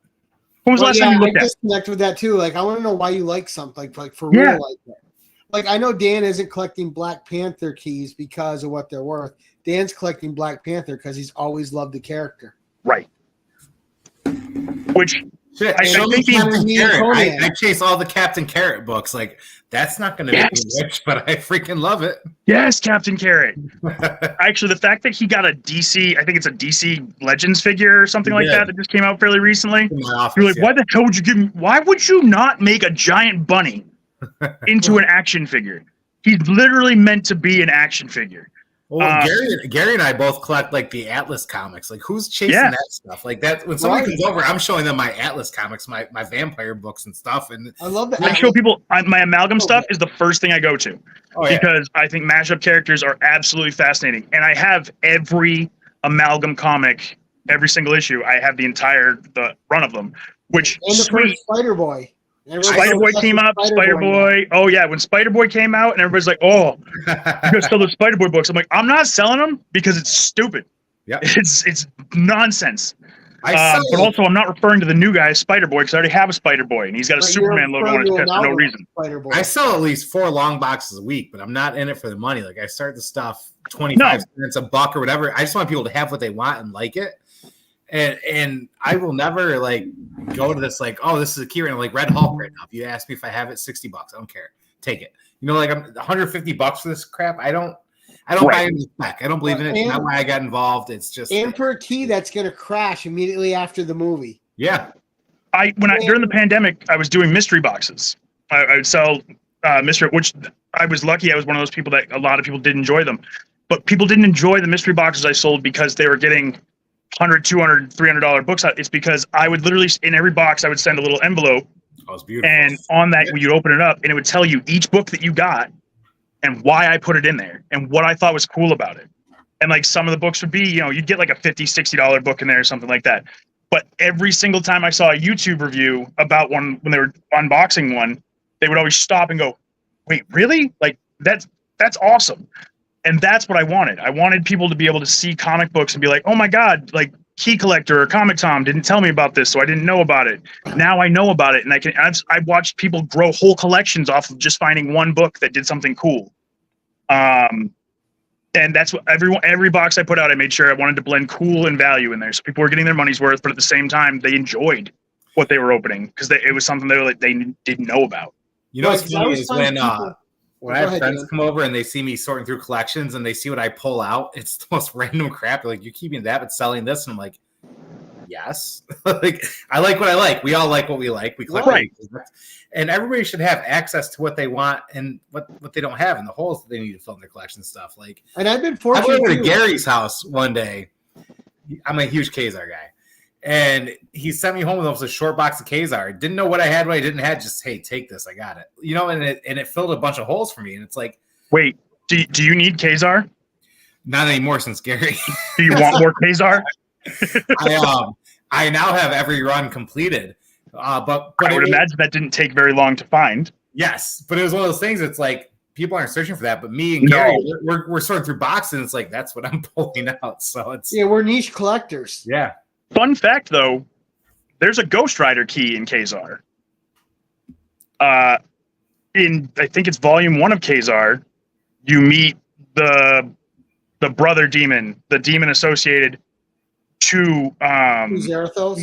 When was the last time you looked at it? I just connect with that too. Like, I want to know why you like something, like for real, like that. Like, I know Dan isn't collecting Black Panther keys because of what they're worth. Dan's collecting Black Panther because he's always loved the character. Right. Which Shit, I show me think Captain me Carrot. Conan. I chase all the Captain Carrot books. Like, that's not going to make me rich, but I freaking love it. Yes, Captain Carrot. Actually, the fact that he got a DC, I think it's a DC Legends figure or something like that just came out fairly recently. In my office, You're like, why the hell would you give me? Why would you not make a giant bunny into an action figure? He's literally meant to be an action figure. Well, Gary and I both collect like the Atlas comics. Like, who's chasing that stuff? Like that when somebody comes over, I'm showing them my Atlas comics, my vampire books and stuff. And I love that. I show people my amalgam stuff is the first thing I go to because I think mashup characters are absolutely fascinating. And I have every amalgam comic, every single issue. I have the run of them. Which and the first Spider Boy. Spider Boy came up. Spider Boy. Oh yeah, when Spider Boy came out, and everybody's like, "Oh, you guys sell the Spider Boy books." I'm like, I'm not selling them because it's stupid. Yeah, it's nonsense. But also, I'm not referring to the new guy, Spider Boy, because I already have a Spider Boy, and he's got a Superman logo on his chest for no reason. I sell at least 4 long boxes a week, but I'm not in it for the money. Like, I start the stuff 25 cents, $1 or whatever. I just want people to have what they want and like it. And I will never like go to this like, oh, this is a key right, like Red Hulk right now. If you ask me if I have it, $60, I don't care. Take it. You know, like I'm $150 for this crap. I don't buy it in the spec. I don't believe in it. It's not why I got involved. It's just and for a key that's gonna crash immediately after the movie. Yeah. During the pandemic, I was doing mystery boxes. I would sell mystery, which I was lucky. I was one of those people that a lot of people did enjoy them, but people didn't enjoy the mystery boxes I sold because they were getting $100, $200, $300 books out. It's because I would literally, in every box, I would send a little envelope. Oh, it's beautiful. And on that, you'd open it up and it would tell you each book that you got and why I put it in there and what I thought was cool about it. And like some of the books would be, you'd get like a $50, $60 book in there or something like that. But every single time I saw a YouTube review about one, when they were unboxing one, they would always stop and go, wait, really? Like that's awesome. And that's what I wanted. I wanted people to be able to see comic books and be like, oh my God, like Key Collector or Comic Tom didn't tell me about this, so I didn't know about it. Now I know about it. And I've watched people grow whole collections off of just finding one book that did something cool. And that's what every box I put out, I made sure I wanted to blend cool and value in there. So people were getting their money's worth, but at the same time, they enjoyed what they were opening because it was something they didn't know about. You know what's funny is when I have friends come over and they see me sorting through collections and they see what I pull out, it's the most random crap. They're like, you're keeping that but selling this? And I'm like, yes. Like, I like what I like. We all like what we like. We collect and everybody should have access to what they want and what they don't have and the holes that they need to fill in their collection stuff. Like, and I've been fortunate. I went over to Gary's house one day. I'm a huge Kazar guy. And he sent me home with a short box of Kazar. Didn't know what I had, what I didn't have. Just, hey, take this. I got it. And it filled a bunch of holes for me. And it's like, wait, do you need Kazar? Not anymore since Gary. Do you want more Kazar? I now have every run completed. But I would imagine that didn't take very long to find. Yes, but it was one of those things. It's like people aren't searching for that, but me and Gary, we're sorting through boxes. And it's like that's what I'm pulling out. So we're niche collectors. Yeah. Fun fact, though, there's a Ghost Rider key in Kazar. I think it's volume 1 of Kazar, you meet the brother demon, the demon associated to Zarathos?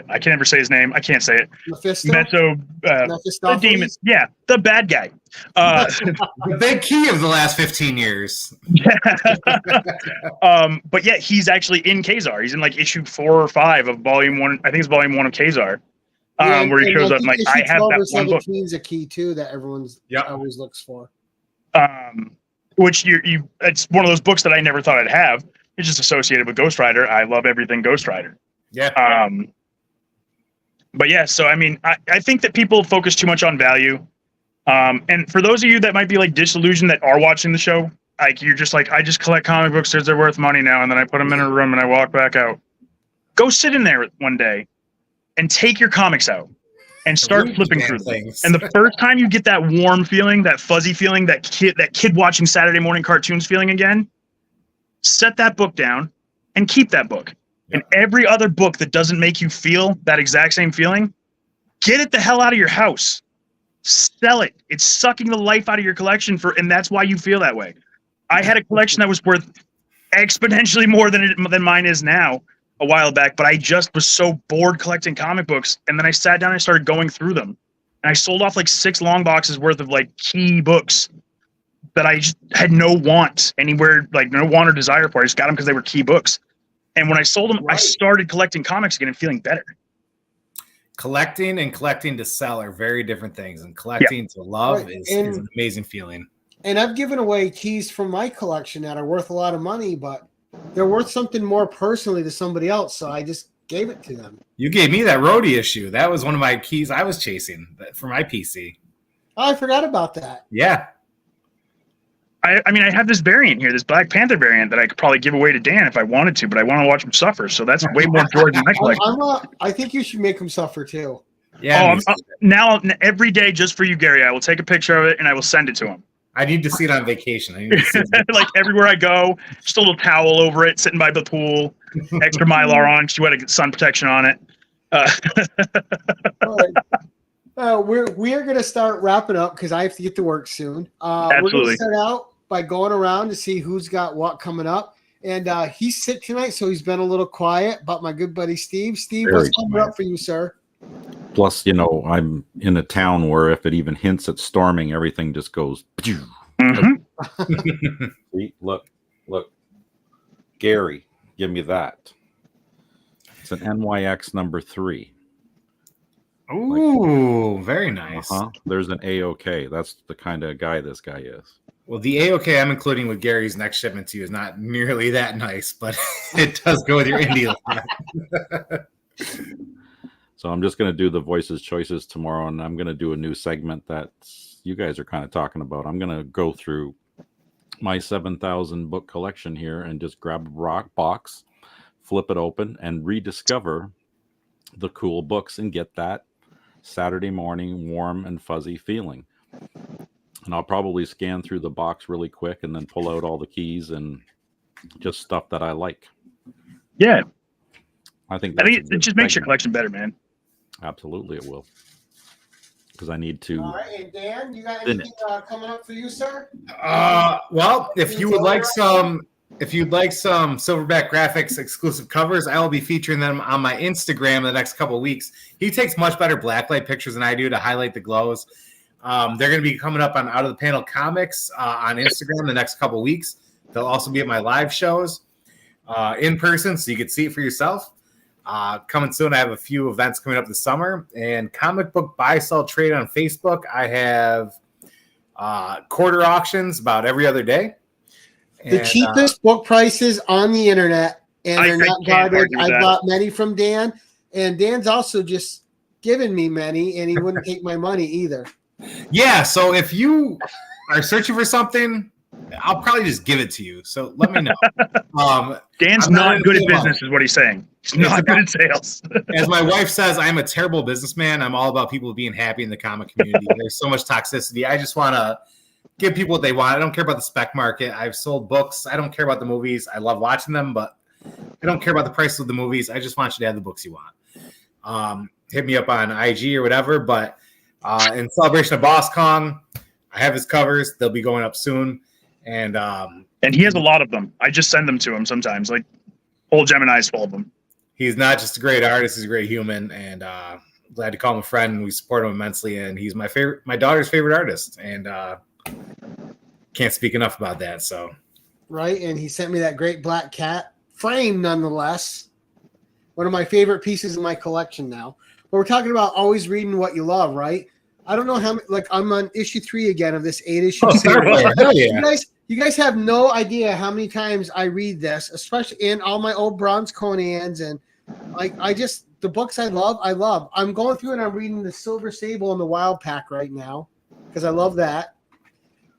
I can't ever say his name. I can't say it. Mephisto? The demon. Yeah, the bad guy. The big key of the last 15 years. But yeah, he's actually in Kazar. He's in like issue 4 or 5 of volume 1. I think it's volume 1 of Kazar. Where he shows up. Like, I have that one book. Is a key too that everyone's always looks for. Which it's one of those books that I never thought I'd have. It's just associated with Ghost Rider. I love everything Ghost Rider. Yeah. But yeah, so I mean, I think that people focus too much on value. And for those of you that might be like disillusioned that are watching the show, like you're just like, I just collect comic books because they're worth money now, and then I put them in a room and I walk back out. Go sit in there one day and take your comics out and start flipping through them. And the first time you get that warm feeling, that fuzzy feeling, that kid watching Saturday morning cartoons feeling again, set that book down and keep that book. And every other book that doesn't make you feel that exact same feeling, get it the hell out of your house. Sell it. It's sucking the life out of your collection and that's why you feel that way. I had a collection that was worth exponentially more than mine is now. a while back, but I just was so bored collecting comic books, and then I sat down and started going through them, and I sold off like 6 long boxes worth of like key books that I just had no want anywhere, like no want or desire for. I just got them because they were key books, and when I sold them, I started collecting comics again and feeling better. Collecting and collecting to sell are very different things, and collecting to love is an amazing feeling. And I've given away keys from my collection that are worth a lot of money, but they're worth something more personally to somebody else, so I just gave it to them. You gave me that roadie issue. That was one of my keys I was chasing for my PC. Oh, I forgot about that. Yeah. I mean, I have this variant here, this Black Panther variant that I could probably give away to Dan if I wanted to, but I want to watch him suffer, so that's way more George than my collection. I think you should make him suffer too. Yeah. Now, every day, just for you, Gary, I will take a picture of it and I will send it to him. I need to see it on vacation. I need to see it. Like everywhere I go, just a little towel over it, sitting by the pool, extra Mylar on because you had a sun protection on it. All right. We're going to start wrapping up because I have to get to work soon. Absolutely. We're going to start out by going around to see who's got what coming up. And he's sick tonight, so he's been a little quiet. But my good buddy Steve. Steve, what's coming up for you, sir? Plus, I'm in a town where if it even hints at storming, everything just goes. Mm-hmm. See, look. Gary, give me that. It's an NYX number 3. Ooh, very nice. There's an AOK. That's the kind of guy this guy is. Well, the AOK I'm including with Gary's next shipment to you is not nearly that nice, but it does go with your indie line. So I'm just going to do the voices choices tomorrow, and I'm going to do a new segment that you guys are kind of talking about. I'm going to go through my 7,000 book collection here and just grab a rock box, flip it open, and rediscover the cool books and get that Saturday morning warm and fuzzy feeling. And I'll probably scan through the box really quick and then pull out all the keys and just stuff that I like. Yeah. I think it just makes your collection better, man. Absolutely, it will. Because I need to. All right, and Dan, you got anything coming up for you, sir? Well, if you'd like some Silverback Graphix exclusive covers, I will be featuring them on my Instagram in the next couple of weeks. He takes much better blacklight pictures than I do to highlight the glows. They're going to be coming up on Out of the Panel Comics on Instagram the next couple of weeks. They'll also be at my live shows in person, so you can see it for yourself. Coming soon, I have a few events coming up this summer. And comic book buy, sell, trade on Facebook. I have quarter auctions about every other day. The cheapest book prices on the internet, and they're not garbage. I bought many from Dan, and Dan's also just given me many, and he wouldn't take my money either. Yeah, so if you are searching for something, I'll probably just give it to you. So let me know. Dan's not good at business, is what he's saying. He's not good at sales. As my wife says, I'm a terrible businessman. I'm all about people being happy in the comic community. There's so much toxicity. I just want to give people what they want. I don't care about the spec market. I've sold books. I don't care about the movies. I love watching them, but I don't care about the price of the movies. I just want you to have the books you want. Hit me up on IG or whatever, but in celebration of Boss Kong, I have his covers. They'll be going up soon. And he has a lot of them. I just send them to him sometimes, like whole Gemini's full of them. He's not just a great artist; he's a great human, and glad to call him a friend. We support him immensely, and he's my daughter's favorite artist, and can't speak enough about that. So, right, and he sent me that great black cat frame, nonetheless. One of my favorite pieces in my collection now. But we're talking about always reading what you love, right? I don't know how many, like I'm on issue 3 again of this 8-issue series. Hell yeah. You guys have no idea how many times I read this, especially in all my old Bronze Conans, and like the books I love. I'm going through and I'm reading the Silver Sable and the Wild Pack right now because I love that.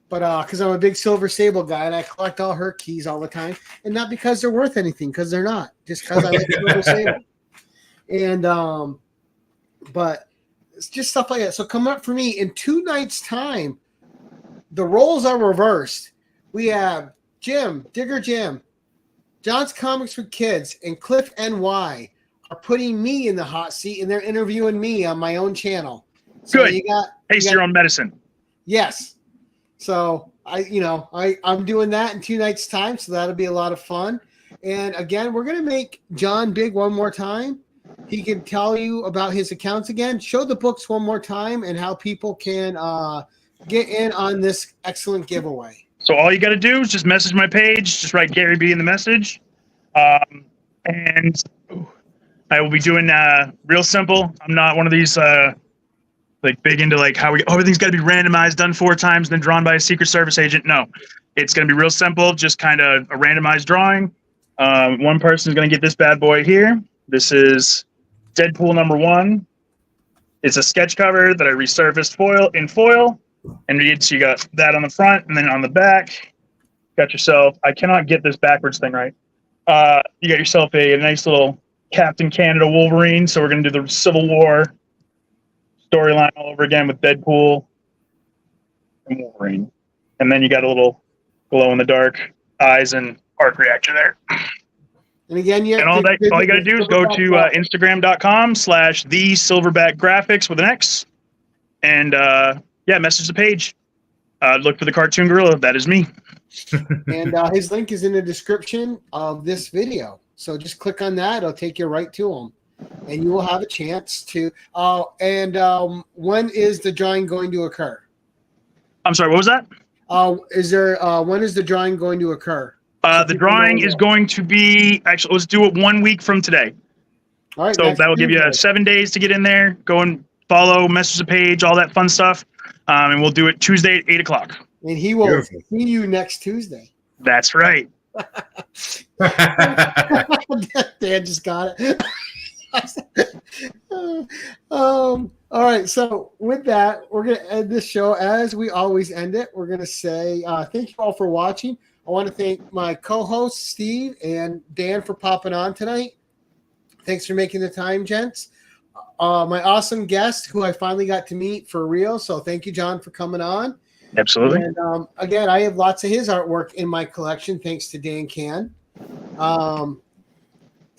But because I'm a big Silver Sable guy and I collect all her keys all the time, and not because they're worth anything, because they're not, just because I like Silver Sable. And but it's just stuff like that. So coming up for me in 2 nights' time, the roles are reversed. We have Digger Jim, John's Comics for Kids, and Cliff NY are putting me in the hot seat, and they're interviewing me on my own channel. So good. Taste your own medicine. Yes. So I'm doing that in 2 nights' time, so that'll be a lot of fun. And again, we're going to make John big one more time. He can tell you about his accounts again. Show the books one more time and how people can get in on this excellent giveaway. So all you got to do is just message my page. Just write Gary B in the message. And I will be doing real simple. I'm not one of these like big into like how everything's got to be randomized, done 4 times, then drawn by a Secret Service agent. No, it's going to be real simple. Just kind of a randomized drawing. One person is going to get this bad boy here. This is Deadpool #1. It's a sketch cover that I resurfaced in foil. And you got that on the front, and then on the back, got yourself. I cannot get this backwards thing right. You got yourself a nice little Captain Canada Wolverine. So we're gonna do the Civil War storyline all over again with Deadpool and Wolverine, and then you got a little glow in the dark eyes and arc reactor there. And again, all you got to do is go to Instagram.com/the Silverback Graphix with an X, and message the page. Look for the cartoon gorilla. That is me. And his link is in the description of this video. So just click on that. It'll take you right to him. And you will have a chance to. When is the drawing going to occur? I'm sorry, what was that? When is the drawing going to occur? The drawing is going to be, actually, let's do it 1 week from today. All right. So that will give you 7 days to get in there. Go and follow, message the page, all that fun stuff. And we'll do it Tuesday at 8 o'clock. And he will see you next Tuesday. That's right. Dan just got it. All right. So with that, we're going to end this show as we always end it. We're going to say thank you all for watching. I want to thank my co-hosts, Steve and Dan, for popping on tonight. Thanks for making the time, gents. My awesome guest, who I finally got to meet for real. So thank you, John, for coming on. Absolutely. And again, I have lots of his artwork in my collection, thanks to Dan Can.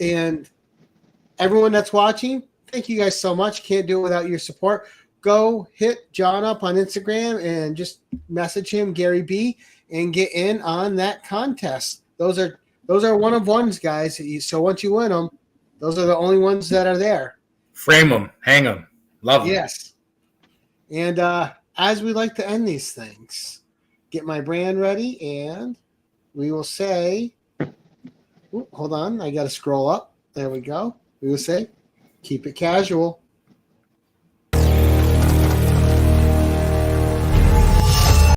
And everyone that's watching, thank you guys so much. Can't do it without your support. Go hit John up on Instagram and just message him, Gary B, and get in on that contest. Those are one of ones, guys. So once you win them, those are the only ones that are there. Frame them, hang them, love them. Yes. And as we like to end these things, get my brand ready, and we will say, hold on, I got to scroll up. There we go. We will say, keep it casual.